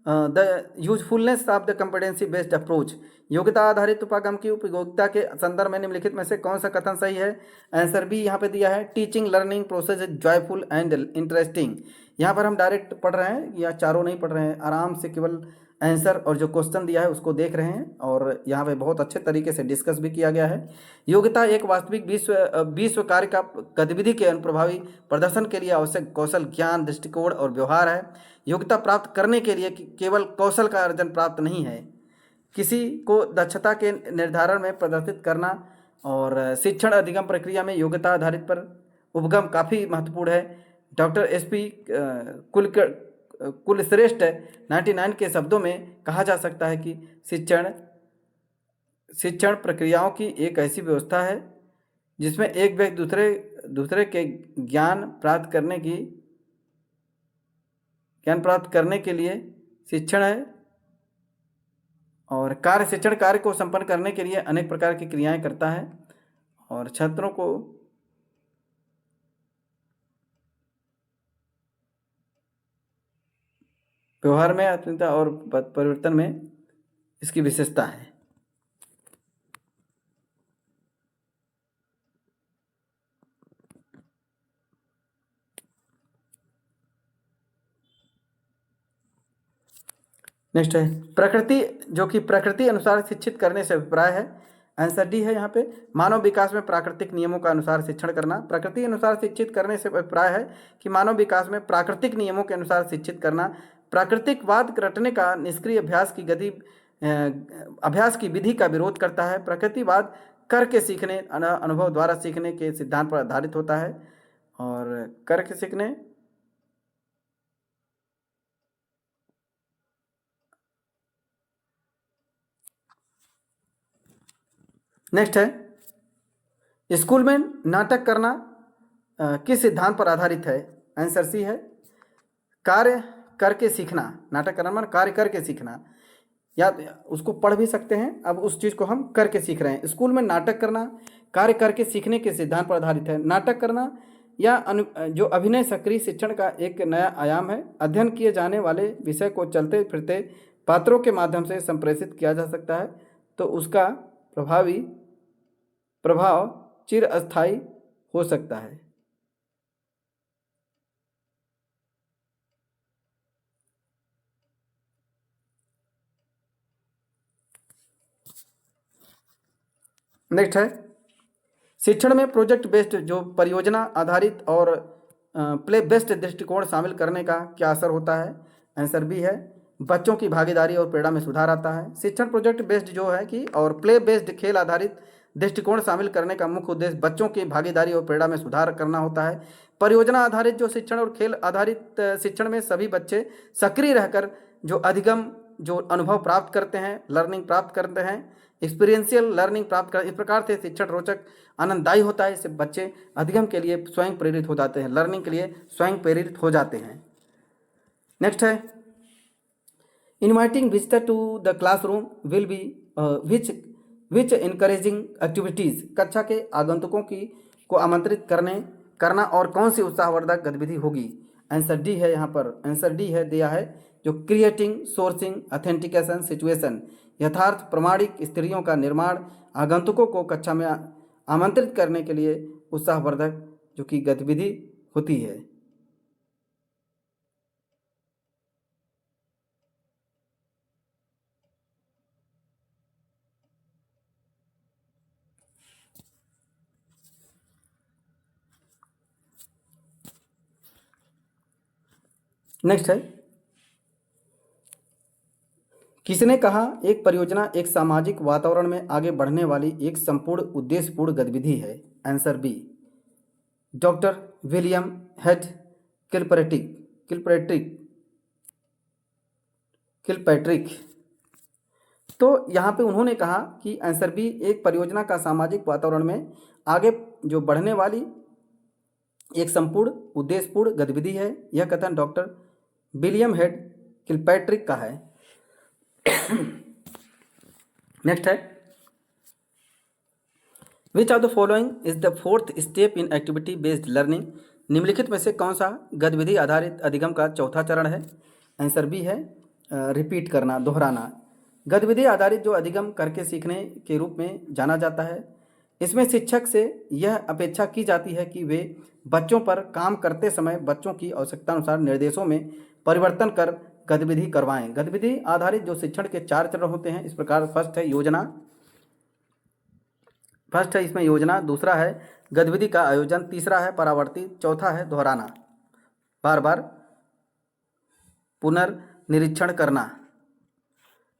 the usefulness of the competency based approach. योग्यता आधारित उपागम की उपयोगिता के संदर्भ में निम्नलिखित में से कौन सा कथन सही है। आंसर बी यहाँ पे दिया है, teaching learning process is joyful and interesting. यहाँ पर हम डायरेक्ट पढ़ रहे हैं या चारों नहीं पढ़ रहे हैं, आराम से केवल आंसर और जो क्वेश्चन दिया है उसको देख रहे हैं, और यहाँ पे बहुत अच्छे तरीके से डिस्कस भी किया गया है। योग्यता एक वास्तविक विश्व कार्य का गतिविधि के अनुप्रभावी प्रदर्शन के लिए आवश्यक कौशल, ज्ञान, दृष्टिकोण और व्यवहार है। योग्यता प्राप्त करने के लिए केवल कौशल का अर्जन प्राप्त नहीं है, किसी को दक्षता के निर्धारण में प्रदर्शित करना। और शिक्षण अधिगम प्रक्रिया में योग्यता आधारित पर उपगम काफ़ी महत्वपूर्ण है। Doctor SP. कुलश्रेष्ठ 99 के शब्दों में कहा जा सकता है कि शिक्षण प्रक्रियाओं की एक ऐसी व्यवस्था है जिसमें एक व्यक्ति दूसरे के ज्ञान प्राप्त करने के लिए शिक्षण है, और शिक्षण कार्य को संपन्न करने के लिए अनेक प्रकार की क्रियाएं करता है, और छात्रों को व्यवहार में आत्मीयता और परिवर्तन में इसकी विशेषता है। नेक्स्ट है, प्रकृति जो कि प्रकृति अनुसार शिक्षित करने से अभिप्राय है। आंसर डी है यहाँ पे, मानव विकास में प्राकृतिक नियमों का अनुसार शिक्षण करना। प्रकृति अनुसार शिक्षित करने से अभिप्राय है कि मानव विकास में प्राकृतिक नियमों के अनुसार शिक्षित करना। प्राकृतिकवाद रटने का निष्क्रिय अभ्यास की विधि का विरोध करता है। प्रकृतिवाद करके सीखने, अनुभव द्वारा सीखने के सिद्धांत पर आधारित होता है, और करके सीखने नेक्स्ट है, स्कूल में नाटक करना किस सिद्धांत पर आधारित है। आंसर सी है, कार्य करके सीखना। नाटक करना मतलब कार्य करके सीखना, या उसको पढ़ भी सकते हैं, अब उस चीज़ को हम करके सीख रहे हैं। स्कूल में नाटक करना कार्य करके सीखने के सिद्धांत पर आधारित है। नाटक करना या जो अभिनय सक्रिय शिक्षण का एक नया आयाम है। अध्ययन किए जाने वाले विषय को चलते फिरते पात्रों के माध्यम से संप्रेषित किया जा सकता है, तो उसका प्रभाव चिरस्थायी हो सकता है। नेक्स्ट है, शिक्षण में प्रोजेक्ट बेस्ड जो परियोजना आधारित और प्ले बेस्ड दृष्टिकोण शामिल करने का क्या असर होता है। आंसर बी है, बच्चों की भागीदारी और प्रेरणा में सुधार आता है। शिक्षण प्रोजेक्ट बेस्ड जो है कि और प्ले बेस्ड खेल आधारित दृष्टिकोण शामिल करने का मुख्य उद्देश्य बच्चों की भागीदारी और प्रेरणा में सुधार करना होता है। परियोजना आधारित जो शिक्षण और खेल आधारित शिक्षण में सभी बच्चे सक्रिय रहकर जो अनुभव प्राप्त करते हैं, लर्निंग प्राप्त करते हैं, एक्सपीरियंशियल लर्निंग प्राप्त कर, इस प्रकार से शिक्षण रोचक आनंददायी होता है। इससे बच्चे अधिगम के लिए स्वयं प्रेरित हो जाते हैं, लर्निंग के लिए स्वयं प्रेरित हो जाते हैं। नेक्स्ट है, inviting visitor to the classroom will be which encouraging activities. कक्षा के आगंतुकों को आमंत्रित करना और कौन सी उत्साहवर्धक गतिविधि होगी। आंसर डी है, यहाँ पर आंसर डी है दिया है, जो क्रिएटिंग सोर्सिंग ऑथेंटिकेशन सिचुएशन, यथार्थ प्रमाणिक स्थितियों का निर्माण आगंतुकों को कक्षा में आमंत्रित करने के लिए उत्साहवर्धक जो कि गतिविधि होती है। नेक्स्ट है, किसने कहा एक परियोजना एक सामाजिक वातावरण में आगे बढ़ने वाली एक संपूर्ण उद्देश्यपूर्ण गतिविधि है? Answer B, doctor William Heard Kilpatrick Kilpatrick Kilpatrick. तो यहाँ पे उन्होंने कहा कि आंसर बी एक परियोजना का सामाजिक वातावरण में आगे जो बढ़ने वाली एक संपूर्ण उद्देश्यपूर्ण गतिविधि है। यह कथन डॉक्टर विलियम हेड किलपैट्रिक का है। नेक्स्ट है, which of the following is the fourth step in activity based learning? निम्नलिखित में से कौन सा गतिविधि आधारित अधिगम का चौथा चरण है? आंसर बी है रिपीट करना, दोहराना। गतिविधि आधारित जो अधिगम करके सीखने के रूप में जाना जाता है, इसमें शिक्षक से यह अपेक्षा की जाती है कि वे बच्चों पर काम करते समय बच्चों की आवश्यकता अनुसार निर्देशों में परिवर्तन कर गतिविधि करवाएं। गतिविधि आधारित जो शिक्षण के 4 चरण होते हैं इस प्रकार, फर्स्ट है इसमें योजना, दूसरा है गतिविधि का आयोजन, तीसरा है परावर्ती, चौथा है दोहराना, बार बार पुनर्निरीक्षण करना।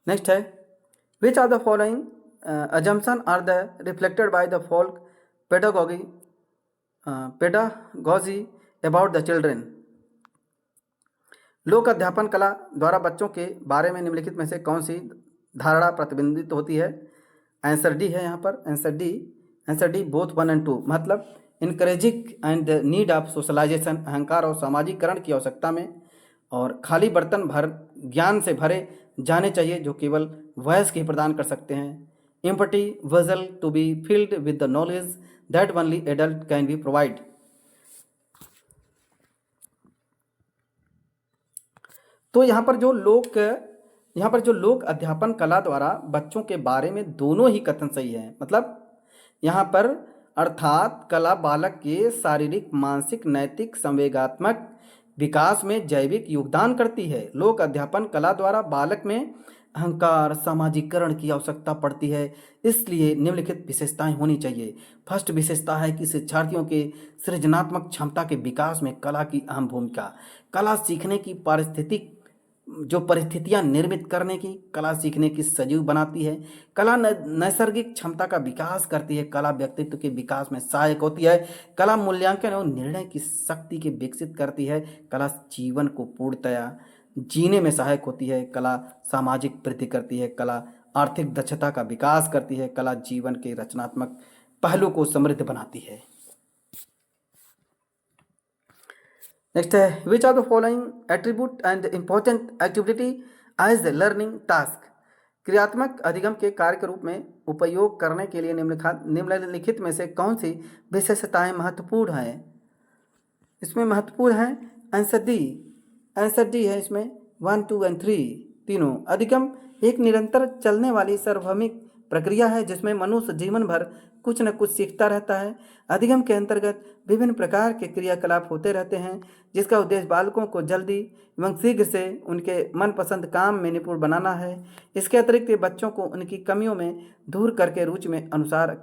नेक्स्ट है, which are the following assumption are the reflected by the folk pedagogy about the children? लोक अध्यापन कला द्वारा बच्चों के बारे में निम्नलिखित में से कौन सी धारणा प्रतिबिंबित होती है? आंसर डी है यहाँ पर, आंसर डी बोथ 1 and 2। मतलब encouraging and the need of socialization, अहंकार और सामाजिकरण की आवश्यकता में, और खाली बर्तन भर ज्ञान से भरे जाने चाहिए जो केवल वयस्क ही प्रदान कर सकते हैं। Empty vessel to be filled with the knowledge that only adult can be provide। तो यहाँ पर जो लोक अध्यापन कला द्वारा बच्चों के बारे में दोनों ही कथन सही है। मतलब यहाँ पर अर्थात कला बालक के शारीरिक, मानसिक, नैतिक, संवेगात्मक विकास में जैविक योगदान करती है। लोक अध्यापन कला द्वारा बालक में अहंकार, सामाजिकरण की आवश्यकता पड़ती है, इसलिए निम्नलिखित विशेषताएं होनी चाहिए। फर्स्ट विशेषता है कि शिक्षार्थियों के सृजनात्मक क्षमता के विकास में कला की अहम भूमिका। कला सीखने की परिस्थितियां निर्मित करने की, कला सीखने की सजीव बनाती है। कला नैसर्गिक क्षमता का विकास करती है। कला व्यक्तित्व के विकास में सहायक होती है। कला मूल्यांकन और निर्णय की शक्ति के विकसित करती है। कला जीवन को पूर्णतया जीने में सहायक होती है। कला सामाजिक वृद्धि करती है। कला आर्थिक दक्षता का विकास करती है। कला जीवन के रचनात्मक पहलू को समृद्ध बनाती है। नेक्स्ट है, which are the following attribute and important activity as learning task? क्रियात्मक अधिगम के कार्य के रूप में उपयोग करने के लिए निम्नलिखित में से कौन सी विशेषताएं महत्वपूर्ण हैं? इसमें महत्वपूर्ण है आंसर डी है इसमें 1, 2 and 3 तीनों। अधिगम एक निरंतर चलने वाली सार्वभौमिक प्रक्रिया है जिसमें मनुष्य जीवन भर कुछ न कुछ सीखता रहता है। अधिगम के अंतर्गत विभिन्न प्रकार के क्रियाकलाप होते रहते हैं जिसका उद्देश्य बालकों को जल्दी एवं शीघ्र से उनके मनपसंद काम में निपुण बनाना है। इसके अतिरिक्त ये बच्चों को उनकी कमियों में दूर करके रुचि में अनुसार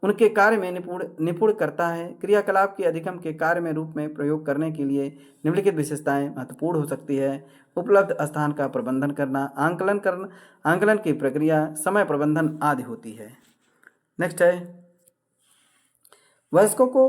उनके कार्य में निपुण करता है। क्रियाकलाप के अधिगम के कार्य में रूप में प्रयोग करने के लिए निम्नलिखित विशेषताएं महत्वपूर्ण हो सकती है। उपलब्ध स्थान का प्रबंधन करना, आंकलन की प्रक्रिया, समय प्रबंधन आदि होती है। नेक्स्ट है, वयस्कों को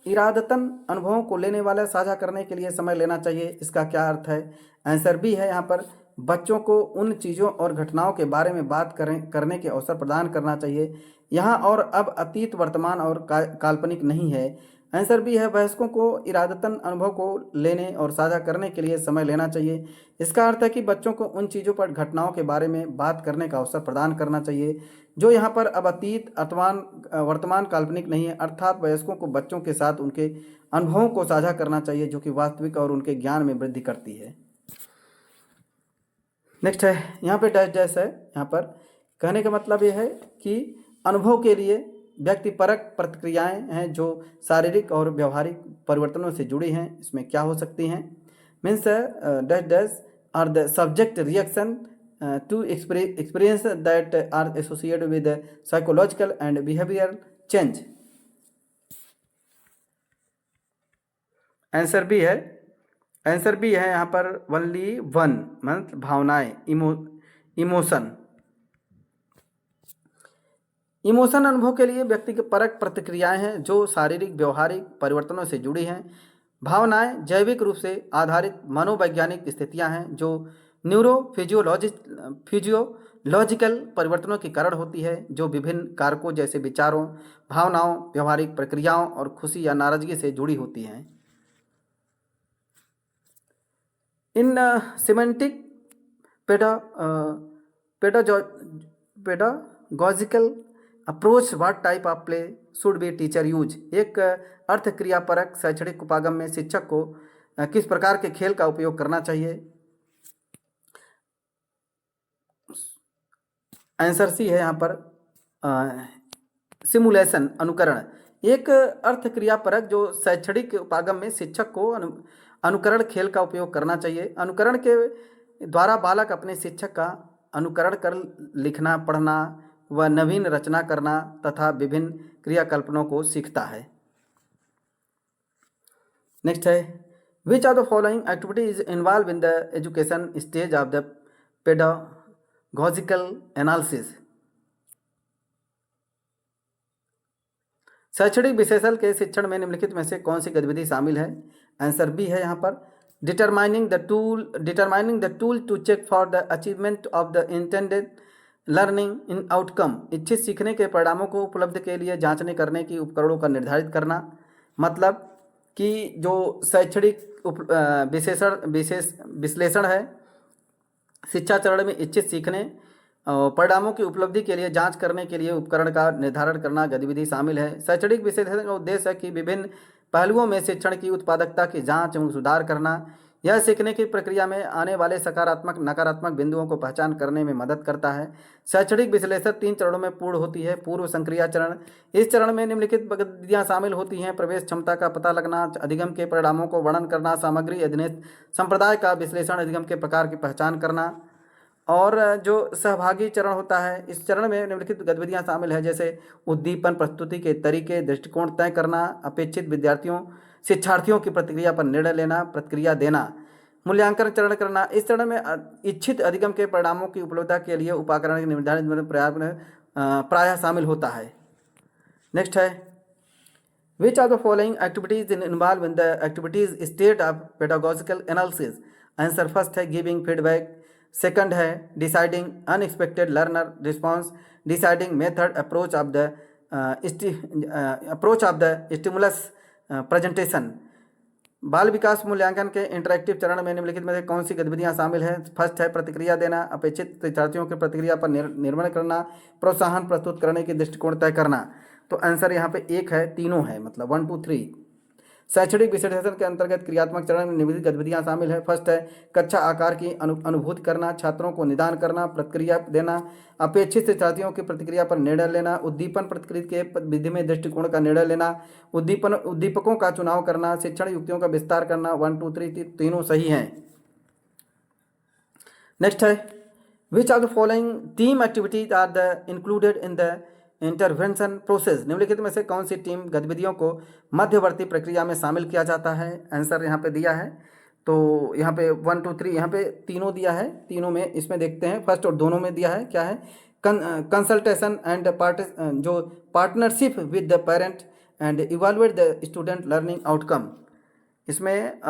इरादतन अनुभवों को लेने वाला साझा करने के लिए समय लेना चाहिए। इसका क्या अर्थ है? आंसर बी है यहाँ पर, बच्चों को उन चीज़ों और घटनाओं के बारे में बात करने के अवसर प्रदान करना चाहिए। यहाँ और अब अतीत, वर्तमान और काल्पनिक नहीं है। आंसर बी है, वयस्कों को इरादतन अनुभव को लेने और साझा करने के लिए समय लेना चाहिए। इसका अर्थ है कि बच्चों को उन चीज़ों पर, घटनाओं के बारे में बात करने का अवसर प्रदान करना चाहिए जो यहाँ पर अब अतीत, वर्तमान, काल्पनिक नहीं है। अर्थात वयस्कों को बच्चों के साथ उनके अनुभवों को साझा करना चाहिए जो कि वास्तविक और उनके ज्ञान में वृद्धि करती है। नेक्स्ट है, यहाँ पे डैश है। यहाँ पर कहने का मतलब यह है कि अनुभव के लिए व्यक्तिपरक प्रतिक्रियाएं हैं जो शारीरिक और व्यवहारिक परिवर्तनों से जुड़ी हैं। इसमें क्या हो सकती हैं? Means dash are the subject reaction to experience that are associated with psychological and behavioural change. Answer B है यहाँ पर ओनली 1, मतलब भावनाएं, इमोशन। इमोशन अनुभव के लिए व्यक्ति के परक प्रतिक्रियाएं हैं जो शारीरिक व्यवहारिक परिवर्तनों से जुड़ी हैं। भावनाएं जैविक रूप से आधारित मनोवैज्ञानिक स्थितियां हैं जो न्यूरो फिजियोलॉजिकल परिवर्तनों के कारण होती है, जो विभिन्न कारकों जैसे विचारों, भावनाओं, व्यवहारिक प्रक्रियाओं और खुशी या नाराजगी से जुड़ी होती हैं। In semantic peda pedagogical approach what type of play should be teacher use. एक अर्थ क्रियापरक शैक्षणिक उपागम में शिक्षक को किस प्रकार के खेल का उपयोग करना चाहिए। आंसर सी है यहाँ पर सिमुलेशन, अनुकरण। एक अर्थ क्रियापरक जो शैक्षणिक उपागम में शिक्षक को अनुकरण खेल का उपयोग करना चाहिए। अनुकरण के द्वारा बालक अपने शिक्षक का अनुकरण कर लिखना, पढ़ना व नवीन रचना करना तथा विभिन्न क्रियाकल्पनों को सीखता है। नेक्स्ट है, which of the following activity is involve in the education stage of the pedagogical analysis. शैक्षणिक विश्लेषण के शिक्षण में निम्नलिखित में से कौन सी गतिविधि शामिल है। आंसर बी है यहाँ पर determining the tool to check for the achievement of the intended learning in outcome. इच्छित सीखने के परिणामों को उपलब्ध के लिए जांचने करने की उपकरणों का निर्धारित करना। मतलब कि जो शैक्षणिक विश्लेषण है, शिक्षा चरण में इच्छित सीखने परिणामों की उपलब्धि के लिए जांच करने के लिए उपकरण का निर्धारण करना गतिविधि शामिल है। शैक्षणिक विश्लेषण का उद्देश्य है कि विभिन्न पहलुओं में शिक्षण की उत्पादकता की जांच एवं सुधार करना। यह सीखने की प्रक्रिया में आने वाले सकारात्मक नकारात्मक बिंदुओं को पहचान करने में मदद करता है। शैक्षणिक विश्लेषण 3 चरणों में पूर्ण होती है। पूर्व संक्रिया चरण, इस चरण में निम्नलिखित गतिविधियां शामिल होती हैं: प्रवेश क्षमता का पता लगना, अधिगम के परिणामों को वर्णन करना, सामग्री अध्ययन संप्रदाय का विश्लेषण, अधिगम के प्रकार की पहचान करना। और जो सहभागी चरण होता है, इस चरण में निम्नलिखित गतिविधियां शामिल है, जैसे उद्दीपन, प्रस्तुति के तरीके, दृष्टिकोण तय करना, अपेक्षित शिक्षार्थियों की प्रतिक्रिया पर निर्णय लेना, प्रतिक्रिया देना, मूल्यांकन चरण करना। इस चरण में इच्छित अधिगम के परिणामों की उपलब्धता के लिए उपाकरण के निर्धारित प्रायः शामिल होता है। नेक्स्ट है, which of the following activities involve in the activities state of pedagogical analysis. Answer first है गिविंग फीडबैक, सेकंड है deciding unexpected learner response, deciding method, approach of the stimulus presentation. बाल विकास मूल्यांकन के इंटरैक्टिव चरण में निम्नलिखित में से कौन सी गतिविधियां शामिल हैं। फर्स्ट है प्रतिक्रिया देना, अपेक्षित शिक्षार्थियों की प्रतिक्रिया पर निर्णय करना, प्रोत्साहन प्रस्तुत करने के दृष्टिकोण तय करना। तो आंसर यहाँ पे एक है, तीनों है, मतलब 1 2 3। शैक्षणिक विश्लेषण के अंतर्गत क्रियात्मक चरण में निम्नलिखित गतिविधियां शामिल है। फर्स्ट है कक्षा आकार की अनुभूति करना, छात्रों को निदान करना, प्रतिक्रिया देना, अपेक्षित शिक्षार्थियों की प्रतिक्रिया पर निर्णय लेना, उद्दीपन प्रतिक्रिया के विधि में दृष्टिकोण का निर्णय लेना, उद्दीपकों का चुनाव करना, शिक्षण युक्तियों का विस्तार करना। 1 2 3 तीनों सही हैं। नेक्स्ट है, which of the following team activities are the included in the intervention process. निम्नलिखित में से कौन सी टीम गतिविधियों को मध्यवर्ती प्रक्रिया में शामिल किया जाता है। आंसर यहाँ पे दिया है, तो यहाँ पे 1 2 3 यहाँ पे तीनों दिया है। तीनों में इसमें देखते हैं, फर्स्ट और दोनों में दिया है क्या है, कंसल्टेशन एंड जो partnership with the parent and evaluate the student learning outcome. इसमें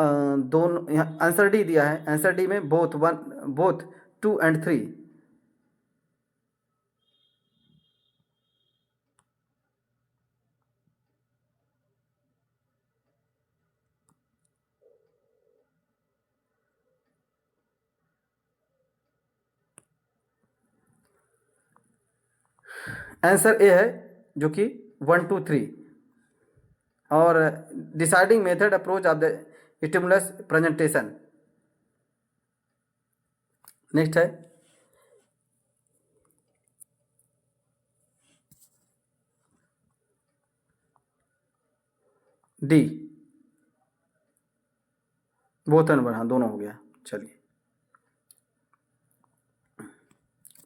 दोनों, यहाँ आंसर डी दिया है। आंसर डी में बोथ 2 and 3। आंसर ए है जो कि 1 2 3। और deciding method, approach of the stimulus presentation. Next है, डी बोथ एंड वन, हाँ दोनों हो गया। चलिए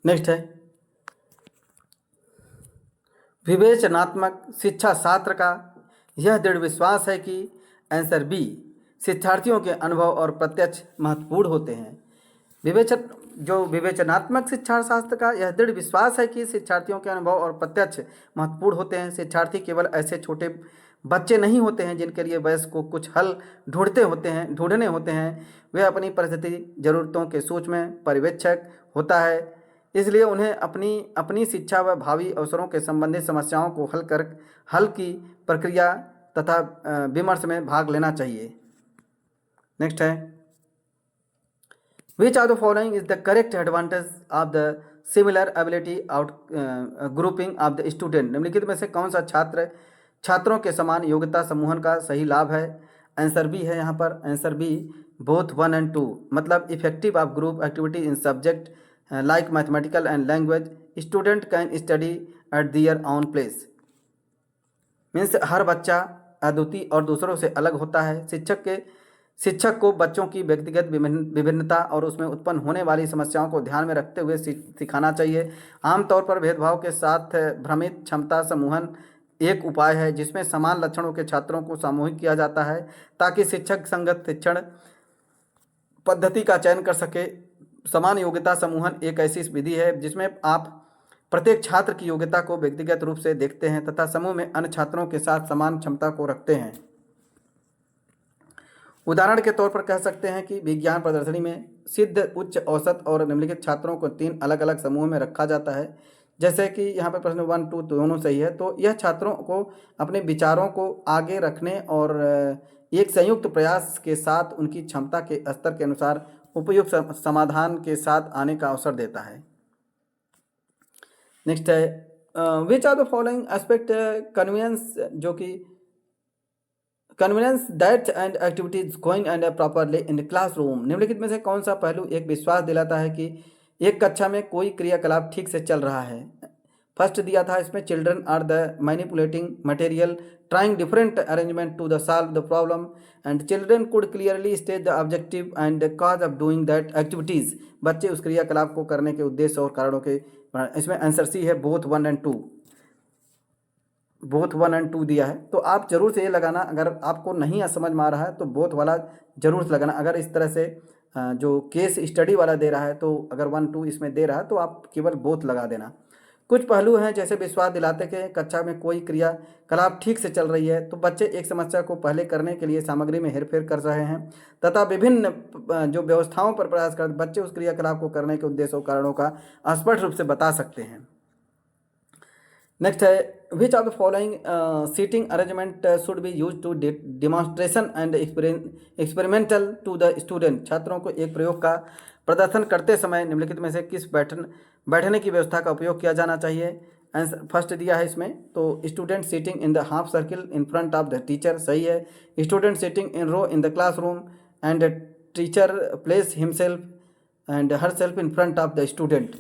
नेक्स्ट है, विवेचनात्मक शिक्षा शास्त्र का यह दृढ़ विश्वास है कि आंसर बी शिक्षार्थियों के अनुभव और प्रत्यक्ष महत्वपूर्ण होते हैं। विवेचन जो विवेचनात्मक शिक्षा शास्त्र का यह दृढ़ विश्वास है कि शिक्षार्थियों के अनुभव और प्रत्यक्ष महत्वपूर्ण होते हैं। शिक्षार्थी केवल ऐसे छोटे बच्चे नहीं होते हैं जिनके लिए वयस्क को कुछ हल ढूंढने होते हैं। वे अपनी परिस्थिति जरूरतों के सूक्ष्म पर्यवेक्षक होता है, इसलिए उन्हें अपनी अपनी शिक्षा व भावी अवसरों के संबंधित समस्याओं को हल की प्रक्रिया तथा विमर्श में भाग लेना चाहिए। नेक्स्ट है, which are the following is the correct advantage of the similar ability out grouping of the student. निम्नलिखित में से कौन सा छात्रों के समान योग्यता समूहन का सही लाभ है? आंसर बी है यहाँ पर, आंसर बी बोथ 1 and 2, मतलब effective of group activity in subject like mathematical and language student can study at their own place. Means हर बच्चा अद्वितीय और दूसरों से अलग होता है। शिक्षक को बच्चों की व्यक्तिगत विभिन्नता और उसमें उत्पन्न होने वाली समस्याओं को ध्यान में रखते हुए सिखाना चाहिए। आमतौर पर भेदभाव के साथ भ्रमित क्षमता समूहन एक उपाय है जिसमें समान लक्षणों के छात्रों को सामूहिक किया जाता है ताकि शिक्षक संगत शिक्षण पद्धति का चयन कर सके। समान योग्यता समूहन एक ऐसी विधि है जिसमें आप प्रत्येक छात्र की योग्यता को व्यक्तिगत रूप से देखते हैं तथा समूह में अन्य छात्रों के साथ समान क्षमता को रखते हैं। उदाहरण के तौर पर कह सकते हैं कि विज्ञान प्रदर्शनी में सिद्ध, उच्च, औसत और निम्नलिखित छात्रों को 3 अलग अलग समूह में रखा जाता है। जैसे कि यहाँ पर प्रश्न 1, 2 दोनों सही है। तो यह छात्रों को अपने विचारों को आगे रखने और एक संयुक्त प्रयास के साथ उनकी क्षमता के स्तर के अनुसार उपयुक्त समाधान के साथ आने का अवसर देता है। नेक्स्ट है, which are the following aspect convenience, जो कि convenience that and activities going and properly in classroom. निम्नलिखित में से कौन सा पहलू एक विश्वास दिलाता है कि एक कक्षा में कोई क्रियाकलाप ठीक से चल रहा है? फर्स्ट दिया था इसमें, children are the manipulating material trying different arrangement to the solve the problem and children could clearly state the objective and cause of doing that activities. बच्चे उस क्रियाकलाप को करने के उद्देश्य और कारणों के, इसमें आंसर सी है, बोथ 1 and 2, बोथ 1 and 2 दिया है। तो आप जरूर से ये लगाना, अगर आपको नहीं समझ में आ रहा है तो बोथ वाला जरूर से लगाना। अगर इस तरह से जो केस स्टडी वाला दे रहा है तो अगर 1, 2 इसमें दे रहा है तो आप केवल बोथ लगा देना। कुछ पहलू हैं जैसे विश्वास दिलाते कि कक्षा में कोई क्रियाकलाप ठीक से चल रही है, तो बच्चे एक समस्या को पहले करने के लिए सामग्री में हेरफेर कर रहे हैं तथा विभिन्न जो व्यवस्थाओं पर प्रयास कर बच्चे उस क्रियाकलाप को करने के उद्देश्य और कारणों का स्पष्ट रूप से बता सकते हैं। नेक्स्ट है, which of the following seating arrangement should be use to demonstration and experimental to the student. छात्रों को एक प्रयोग का प्रदर्शन करते समय निम्नलिखित में से किस बैठने की व्यवस्था का उपयोग किया जाना चाहिए? आंसर फर्स्ट दिया है इसमें, तो student seating in the half circle in front of the teacher सही है। Student seating in row in the classroom and teacher place himself and herself in front of the student.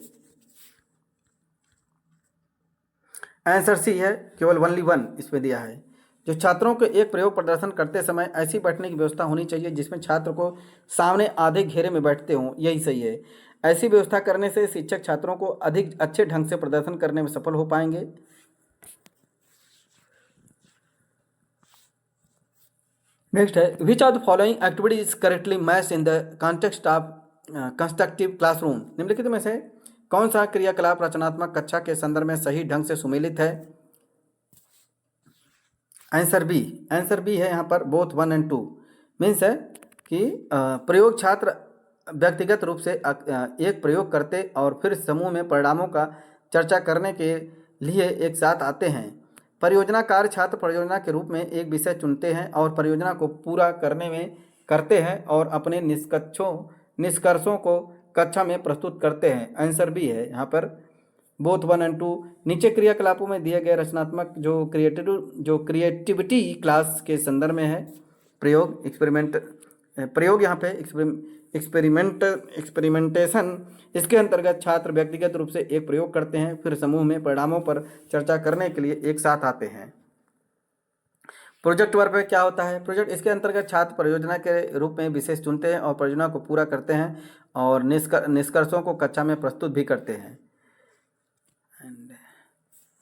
Answer C है, केवल ओनली 1 इसमें दिया है। जो छात्रों को एक प्रयोग प्रदर्शन करते समय ऐसी बैठने की व्यवस्था होनी चाहिए जिसमें छात्र को सामने आधे घेरे में बैठते हों, यही सही है। ऐसी व्यवस्था करने से शिक्षक छात्रों को अधिक अच्छे ढंग से प्रदर्शन करने में सफल हो पाएंगे। नेक्स्ट है, which are the following activity is correctly match in the context of constructive classroom. निम्नलिखित में से कौन सा क्रियाकलाप रचनात्मक कक्षा के संदर्भ में सही ढंग से सुमेलित है? आंसर बी है यहाँ पर, बोथ 1 and 2। मीन्स है कि प्रयोग छात्र व्यक्तिगत रूप से एक प्रयोग करते और फिर समूह में परिणामों का चर्चा करने के लिए एक साथ आते हैं। परियोजना कार्य छात्र परियोजना के रूप में एक विषय चुनते हैं और परियोजना को पूरा करते हैं और अपने निष्कर्षों को कक्षा में प्रस्तुत करते हैं। आंसर बी है यहाँ पर, बोथ 1 and 2। नीचे क्रियाकलापों में दिए गए रचनात्मक जो क्रिएटिविटी क्लास के संदर्भ में है। प्रयोग यहाँ पे एक्सपेरिमेंटेशन, इसके अंतर्गत छात्र व्यक्तिगत रूप से एक प्रयोग करते हैं फिर समूह में परिणामों पर चर्चा करने के लिए एक साथ आते हैं। प्रोजेक्ट वर्क में क्या होता है? प्रोजेक्ट, इसके अंतर्गत छात्र परियोजना के रूप में विशेष चुनते हैं और परियोजना को पूरा करते हैं और निष्कर्षों को कक्षा में प्रस्तुत भी करते हैं।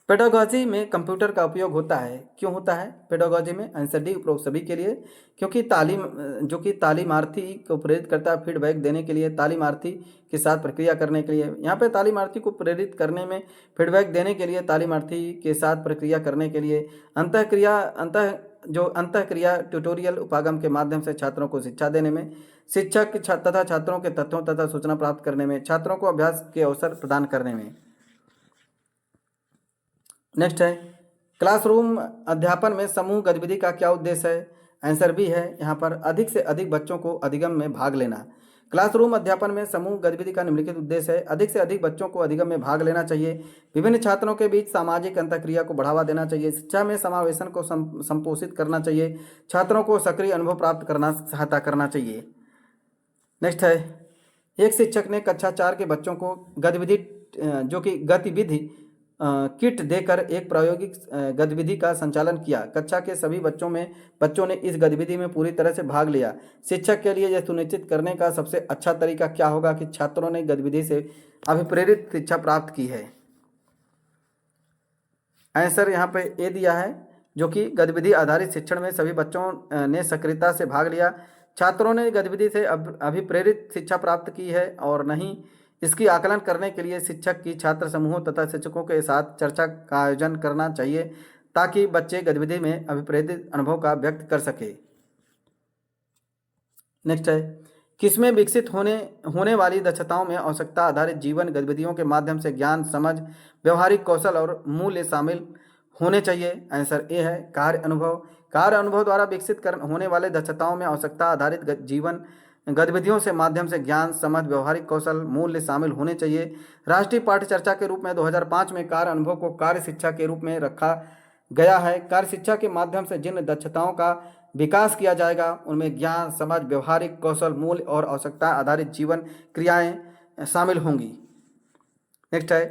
पेडागॉजी में कंप्यूटर का उपयोग होता है। क्यों होता है पेडागॉजी में? आंसर डी, उपरोक्त सभी के लिए। क्योंकि जो कि तालीमार्थी को प्रेरित करता है फीडबैक देने के लिए, तालीमार्थी के साथ प्रक्रिया करने के लिए। यहाँ पे तालीमार्थी को प्रेरित करने में, फीडबैक देने के लिए, तालीमार्थी के साथ प्रक्रिया करने के लिए, अंतःक्रिया ट्यूटोरियल उपागम के माध्यम से छात्रों को शिक्षा देने में, शिक्षक तथा छात्रों के तथ्यों तथा सूचना प्राप्त करने में, छात्रों को अभ्यास के अवसर प्रदान करने में। नेक्स्ट है, क्लासरूम अध्यापन में समूह गतिविधि का क्या उद्देश्य है? आंसर भी है यहाँ पर, अधिक से अधिक बच्चों को अधिगम में भाग लेना। क्लासरूम अध्यापन में समूह गतिविधि का निम्नलिखित उद्देश्य है, अधिक से अधिक बच्चों को अधिगम में भाग लेना चाहिए, विभिन्न छात्रों के बीच सामाजिक अंतःक्रिया को बढ़ावा देना चाहिए, शिक्षा में समावेशन को संपोषित करना चाहिए, छात्रों को सक्रिय अनुभव प्राप्त करना सहायता करना चाहिए। नेक्स्ट है, एक शिक्षक ने कक्षा 4 के बच्चों को गतिविधि किट देकर एक प्रायोगिक गतिविधि का संचालन किया। कक्षा के सभी बच्चों ने इस गतिविधि में पूरी तरह से भाग लिया। शिक्षक के लिए यह सुनिश्चित करने का सबसे अच्छा तरीका क्या होगा कि छात्रों ने गतिविधि से अभिप्रेरित शिक्षा प्राप्त की है? आंसर यहाँ पे ए दिया है, जो कि गतिविधि आधारित शिक्षण में सभी बच्चों ने सक्रियता से भाग लिया। छात्रों ने गतिविधि से अभिप्रेरित शिक्षा प्राप्त की है और नहीं। इसकी आकलन करने के लिए शिक्षक की छात्र समूहों तथा शिक्षकों के साथ चर्चा का आयोजन करना चाहिए ताकि बच्चे गतिविधि में अभिप्रेरित अनुभव का व्यक्त कर सके। नेक्स्ट है, किसमें विकसित होने वाली दक्षताओं में आवश्यकता आधारित जीवन गतिविधियों के माध्यम से ज्ञान, समझ, व्यवहारिक कौशल और मूल्य शामिल होने चाहिए? आंसर ए है, कार्य अनुभव द्वारा विकसित होने वाले दक्षताओं में आवश्यकता आधारित जीवन गतिविधियों से माध्यम से ज्ञान, समझ, व्यवहारिक कौशल, मूल्य शामिल होने चाहिए। राष्ट्रीय पाठ्य चर्चा के रूप में 2005 में कार्य अनुभव को कार्य शिक्षा के रूप में रखा गया है। कार्य शिक्षा के माध्यम से जिन दक्षताओं का विकास किया जाएगा उनमें ज्ञान, समझ, व्यवहारिक कौशल, मूल्य और आवश्यकता आधारित जीवन क्रियाएं शामिल होंगी। नेक्स्ट है,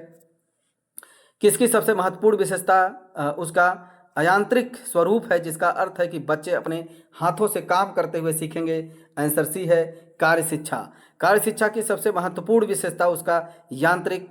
किसकी सबसे महत्वपूर्ण विशेषता उसका अयांत्रिक स्वरूप है, जिसका अर्थ है कि बच्चे अपने हाथों से काम करते हुए सीखेंगे? आंसर सी है, कार्य शिक्षा की सबसे महत्वपूर्ण विशेषता उसका यांत्रिक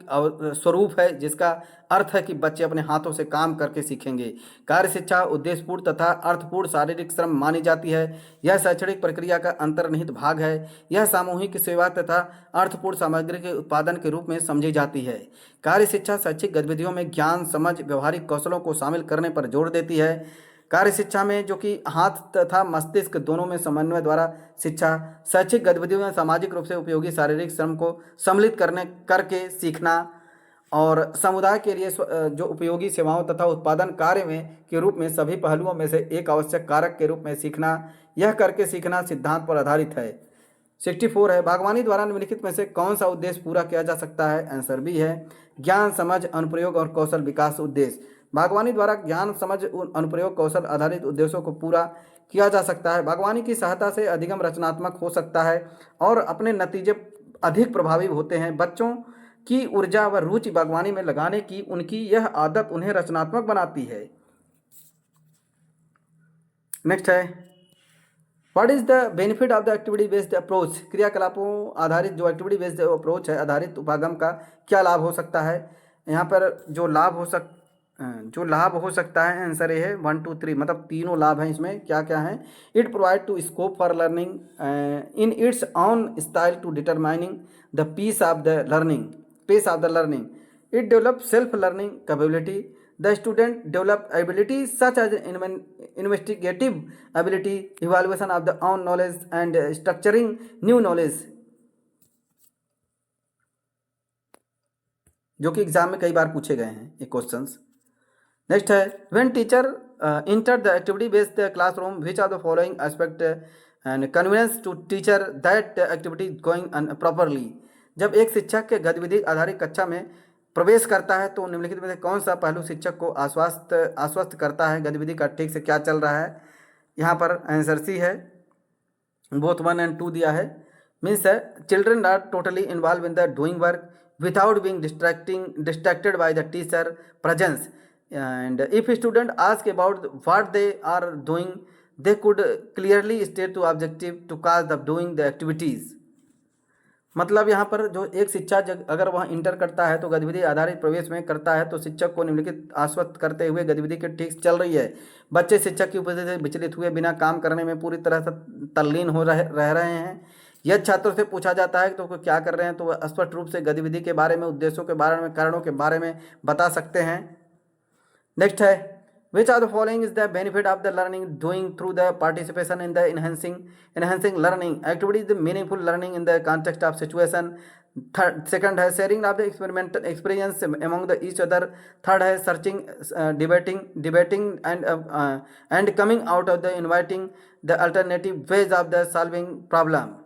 स्वरूप है, जिसका अर्थ है कि बच्चे अपने हाथों से काम करके सीखेंगे। कार्य शिक्षा उद्देश्यपूर्ण तथा अर्थपूर्ण शारीरिक श्रम मानी जाती है। यह शैक्षणिक प्रक्रिया का अंतर्निहित भाग है। यह सामूहिक सेवा तथा अर्थपूर्ण सामग्री के उत्पादन के रूप में समझी जाती है। कार्य शिक्षा शैक्षिक गतिविधियों में ज्ञान, समझ, व्यवहारिक कौशलों को शामिल करने पर जोर देती है। कार्य शिक्षा में जो कि हाथ तथा मस्तिष्क दोनों में समन्वय द्वारा शिक्षा, शैक्षिक गतिविधियों में सामाजिक रूप से उपयोगी शारीरिक श्रम को सम्मिलित करके सीखना और समुदाय के लिए जो उपयोगी सेवाओं तथा उत्पादन कार्य में के रूप में सभी पहलुओं में से एक आवश्यक कारक के रूप में सीखना, यह करके सीखना सिद्धांत पर आधारित है। 64 है, बागवानी द्वारा निम्नलिखित में से कौन सा उद्देश्य पूरा किया जा सकता है? आंसर बी है, ज्ञान, समझ, अनुप्रयोग और कौशल विकास उद्देश्य। बागवानी द्वारा ज्ञान, समझ, अनुप्रयोग, कौशल आधारित उद्देश्यों को पूरा किया जा सकता है। बागवानी की सहायता से अधिगम रचनात्मक हो सकता है और अपने नतीजे अधिक प्रभावी होते हैं। बच्चों की ऊर्जा व रुचि बागवानी में लगाने की उनकी यह आदत उन्हें रचनात्मक बनाती है। नेक्स्ट है, what is the benefit of the activity based approach? क्रियाकलापों आधारित जो एक्टिविटी बेस्ड अप्रोच है, आधारित उपागम का क्या लाभ हो सकता है? यहाँ पर जो लाभ हो सकता है, आंसर ये है 1 2 3, मतलब तीनों लाभ हैं इसमें। क्या क्या है? It provide to scope for learning in its own style to determining the pace of the learning. It develop self learning capability. The student develop abilities such as investigative ability, evaluation of the own knowledge, and structuring new knowledge, जो कि एग्जाम में कई बार पूछे गए हैं ये क्वेश्चंस। नेक्स्ट है, when teacher enter the activity based classroom, which of the following aspect and convenience to teacher that activity going properly? जब एक शिक्षक के गतिविधि आधारित कक्षा में प्रवेश करता है तो निम्नलिखित में से कौन सा पहलू शिक्षक को आश्वस्त करता है गतिविधि का ठीक से क्या चल रहा है? यहाँ पर आंसर सी है, बोथ 1 and 2 दिया है। मीन्स है, children are totally involve in the doing work without being distracted by the teacher presence, and if student ask about what they are doing, they could clearly state to objective to cause the doing the activities. मतलब यहाँ पर जो एक शिक्षक अगर वह इंटर करता है तो गतिविधि आधारित प्रवेश में करता है तो शिक्षक को निम्नलिखित आश्वस्त करते हुए गतिविधि के ठीक चल रही है, बच्चे शिक्षक की उपस्थिति से विचलित हुए बिना काम करने में पूरी तरह से तल्लीन हो रह रहे हैं। यदि छात्रों से पूछा जाता है तो वो क्या कर रहे हैं तो वह स्पष्ट रूप से गतिविधि के बारे में, उद्देश्यों के बारे में, कारणों के बारे में बता सकते हैं। नेक्स्ट है, which of the following is the benefit of the learning doing through the participation in the enhancing learning activities, the meaningful learning in the context of situation. Second है sharing of the experimental experience among the each other. Third है searching, debating and coming out of the inviting the alternative ways of the solving problem.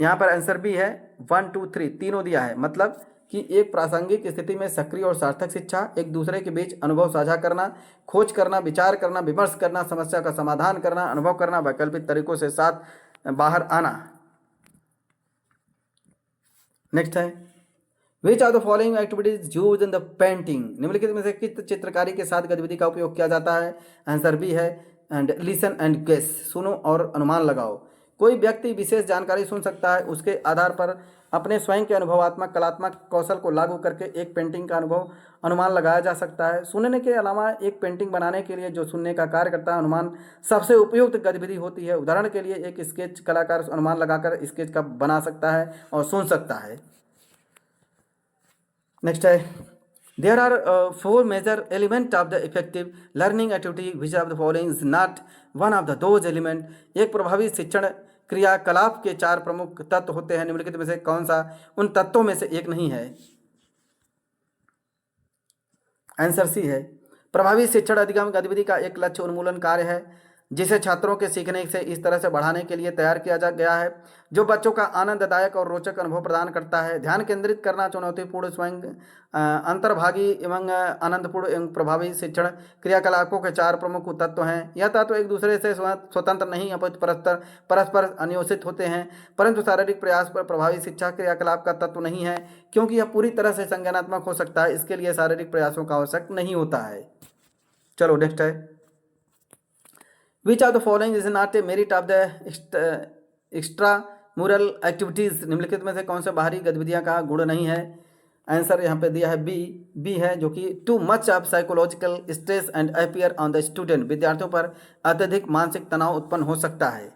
यहाँ पर आंसर भी है 1 2 3 तीनों दिया है। मतलब कि एक प्रासंगिक स्थिति में सक्रिय और सार्थक शिक्षा, एक दूसरे के बीच अनुभव साझा करना, खोज करना, विचार करना, विमर्श करना, समस्या का समाधान करना, अनुभव करना, वैकल्पिक तरीकों से साथ बाहर आना। नेक्स्ट है, which are the following activities use in the painting, निम्नलिखित में से किस चित्रकारी के साथ गतिविधि का उपयोग किया जाता है? आंसर बी है एंड लिसन एंड गेस, सुनो और अनुमान लगाओ। कोई व्यक्ति विशेष जानकारी सुन सकता है, उसके आधार पर अपने स्वयं के अनुभवात्मक कलात्मक कौशल को लागू करके एक पेंटिंग का अनुमान लगाया जा सकता है। सुनने के अलावा एक पेंटिंग बनाने के लिए जो सुनने का कार्य करता है, अनुमान सबसे उपयुक्त गतिविधि होती है। उदाहरण के लिए एक स्केच कलाकार अनुमान लगाकर स्केच का बना सकता है और सुन सकता है। नेक्स्ट है, there are 4 major element of the effective learning activity, which of the following is not one of the those element. एक प्रभावी शिक्षण क्रियाकलाप के 4 प्रमुख तत्व होते हैं, निम्नलिखित में से कौन सा उन तत्वों में से एक नहीं है? आंसर सी है, प्रभावी शिक्षण अधिगम गतिविधि का एक लक्ष्य उन्मूलन कार्य है जिसे छात्रों के सीखने से इस तरह से बढ़ाने के लिए तैयार किया जा गया है जो बच्चों का आनंददायक और रोचक अनुभव प्रदान करता है। ध्यान केंद्रित करना, चुनौतीपूर्ण, स्वयं अंतर्भागी एवं आनंदपूर्ण एवं प्रभावी शिक्षण क्रियाकलापों के 4 प्रमुख तत्व हैं। यह तत्व एक दूसरे से स्वतंत्र नहीं अपितु परस्पर अन्योषित होते हैं, परंतु शारीरिक प्रयास पर प्रभावी शिक्षा क्रियाकलाप का तत्व नहीं है क्योंकि यह पूरी तरह से संज्ञानात्मक हो सकता है, इसके लिए शारीरिक प्रयासों का आवश्यक नहीं होता है। चलो नेक्स्ट है, which of the following is not a merit of the extra मुरल एक्टिविटीज़, निम्नलिखित में से कौन से बाहरी गतिविधियां का गुण नहीं है? आंसर यहाँ पे दिया है बी है, जो कि too much of psychological stress and appear on the student, विद्यार्थियों पर अत्यधिक मानसिक तनाव उत्पन्न हो सकता है।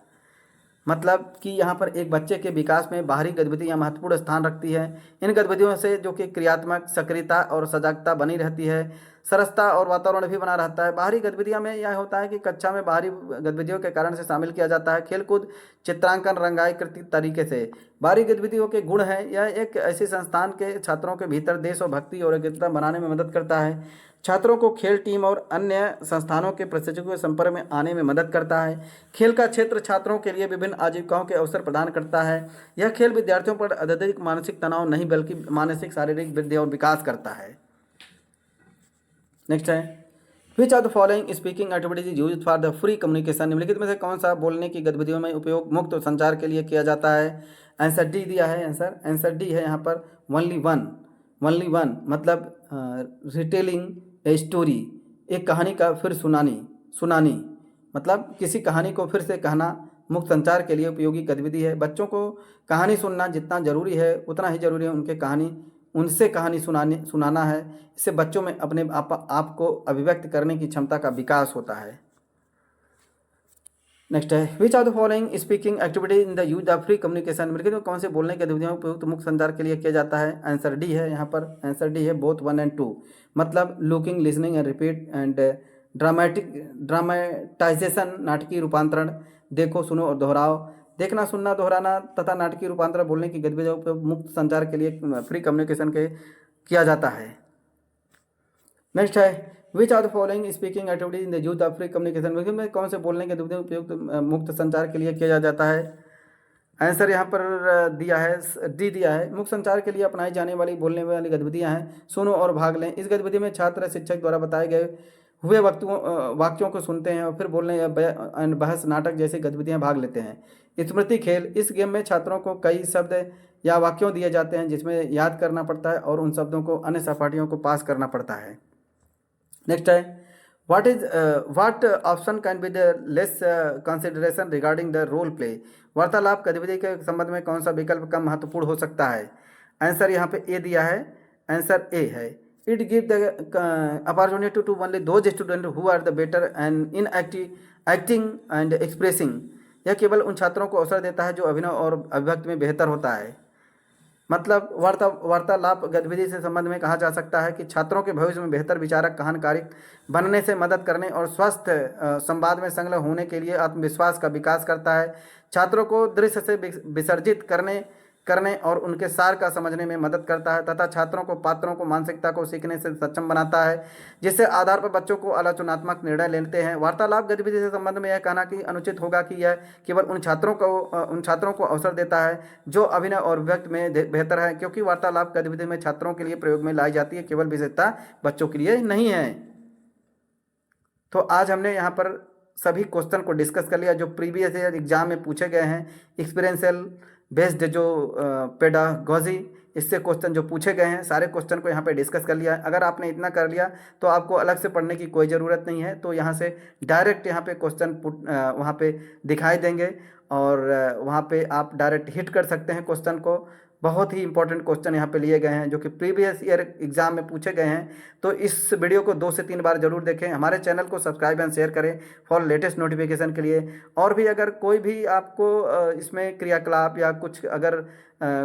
मतलब कि यहाँ पर एक बच्चे के विकास में बाहरी गतिविधियाँ महत्वपूर्ण स्थान रखती है। इन गतिविधियों से जो कि क्रियात्मक सक्रियता और सजगता बनी रहती है, सरसता और वातावरण भी बना रहता है। बाहरी गतिविधियों में यह होता है कि कक्षा में बाहरी गतिविधियों के कारण से शामिल किया जाता है खेलकूद, चित्रांकन, रंगाई कृति तरीके से। बाहरी गतिविधियों के गुण हैं, यह एक ऐसी संस्थान के छात्रों के भीतर देशभक्ति और एकता बनाने में मदद करता है, छात्रों को खेल टीम और अन्य संस्थानों के प्रशिक्षकों के संपर्क में आने में मदद करता है। खेल का क्षेत्र छात्रों के लिए विभिन्न आजीविकाओं के अवसर प्रदान करता है। यह खेल विद्यार्थियों पर अत्यधिक मानसिक तनाव नहीं बल्कि मानसिक शारीरिक वृद्धि और विकास करता है। नेक्स्ट है, which of the following speaking activities use for the free communication, निम्नलिखित में से कौन सा बोलने की गतिविधियों में उपयोग मुक्त संचार के लिए किया जाता है? आंसर डी दिया है, आंसर डी है यहाँ पर ओनली वन, मतलब रिटेलिंग ए स्टोरी, एक कहानी का फिर सुनानी, मतलब किसी कहानी को फिर से कहना मुक्त संचार के लिए उपयोगी गतिविधि है। बच्चों को कहानी सुनना जितना जरूरी है उतना ही जरूरी है उनसे कहानी सुनाना है। इससे बच्चों में अपने आप को अभिव्यक्त करने की क्षमता का विकास होता है। नेक्स्ट है, which of the following speaking activity in the use of free communication, मिलकर तो कौन से बोलने की गतिविधियों उपयुक्त मुक्त संचार के लिए किया जाता है? आंसर डी है, यहाँ पर आंसर डी है बोथ 1 और 2, मतलब looking, listening and repeat and dramatisation, नाटकीय रूपांतरण, देखो, सुनो और दोहराओ, देखना, सुनना, दोहराना तथा नाटकीय रूपांतरण बोलने की गतिविधियों उपयोग मुक्त संचार के लिए फ्री कम्युनिकेशन के किया जाता है। नेक्स्ट है, which are the following speaking activities in the use of free communication, में कौन से बोलने के गतिविधियों उपयुक्त मुक्त संचार के लिए किया जाता है? आंसर यहाँ पर दिया है, डी दिया है, मुक्त संचार के लिए अपनाई जाने वाली बोलने वाली गतिविधियाँ हैं सुनो और भाग लें। इस गतिविधि में छात्र शिक्षक द्वारा बताए गए हुए वाक्यों को सुनते हैं और फिर बोलने या बहस, नाटक जैसी गतिविधियाँ भाग लेते हैं। स्मृति खेल, इस गेम में छात्रों को कई शब्द या वाक्यों दिए जाते हैं जिसमें याद करना पड़ता है और उन शब्दों को अन्य सहपाठियों को पास करना पड़ता है। नेक्स्ट है, what option can be the less consideration regarding the role play? वार्तालाप गतिविधि के संबंध में कौन सा विकल्प कम महत्वपूर्ण हो सकता है? आंसर यहाँ पे ए दिया है, आंसर ए है। It give the opportunity to only those student who are the better and in acting and expressing. यह केवल उन छात्रों को अवसर देता है जो अभिनय और अभिव्यक्ति में बेहतर होता है। मतलब वार्तालाप गतिविधि से संबंध में कहा जा सकता है कि छात्रों के भविष्य में बेहतर विचारक, कहानकारी बनने से मदद करने और स्वस्थ संवाद में संलग्न होने के लिए आत्मविश्वास का विकास करता है। छात्रों को दृश्य से विसर्जित करने और उनके सार का समझने में मदद करता है तथा छात्रों को पात्रों को मानसिकता को सीखने से सक्षम बनाता है, जिससे आधार पर बच्चों को आलोचनात्मक निर्णय लेते हैं। वार्तालाप गतिविधि से संबंध में यह कहना कि अनुचित होगा कि यह केवल उन छात्रों को अवसर देता है जो अभिनय और व्यक्त में बेहतर है, क्योंकि वार्तालाप गतिविधि में छात्रों के लिए प्रयोग में लाई जाती है, केवल विशेषता बच्चों के लिए नहीं है। तो आज हमने यहाँ पर सभी क्वेश्चन को डिस्कस कर लिया जो प्रीवियस ईयर एग्जाम में पूछे गए हैं। एक्सपीरियंशियल बेस्ड जो पेडागोजी, इससे क्वेश्चन जो पूछे गए हैं सारे क्वेश्चन को यहाँ पे डिस्कस कर लिया है। अगर आपने इतना कर लिया तो आपको अलग से पढ़ने की कोई ज़रूरत नहीं है। तो यहाँ से डायरेक्ट यहाँ पे क्वेश्चन वहाँ पे दिखाई देंगे और वहाँ पे आप डायरेक्ट हिट कर सकते हैं क्वेश्चन को। बहुत ही इंपॉर्टेंट क्वेश्चन यहाँ पे लिए गए हैं जो कि प्रीवियस ईयर एग्जाम में पूछे गए हैं। तो इस वीडियो को 2 से 3 बार जरूर देखें। हमारे चैनल को सब्सक्राइब एंड शेयर करें फॉर लेटेस्ट नोटिफिकेशन के लिए। और भी अगर कोई भी आपको इसमें क्रियाकलाप या कुछ अगर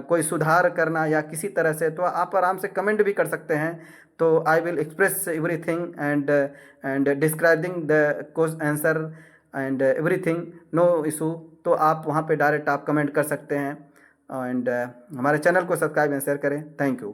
कोई सुधार करना या किसी तरह से, तो आप आराम से कमेंट भी कर सकते हैं। तो I will express everything and describing the answer and everything, no issue. तो आप वहाँ पे डायरेक्ट आप कमेंट कर सकते हैं एंड हमारे चैनल को सब्सक्राइब एंड शेयर करें। Thank you.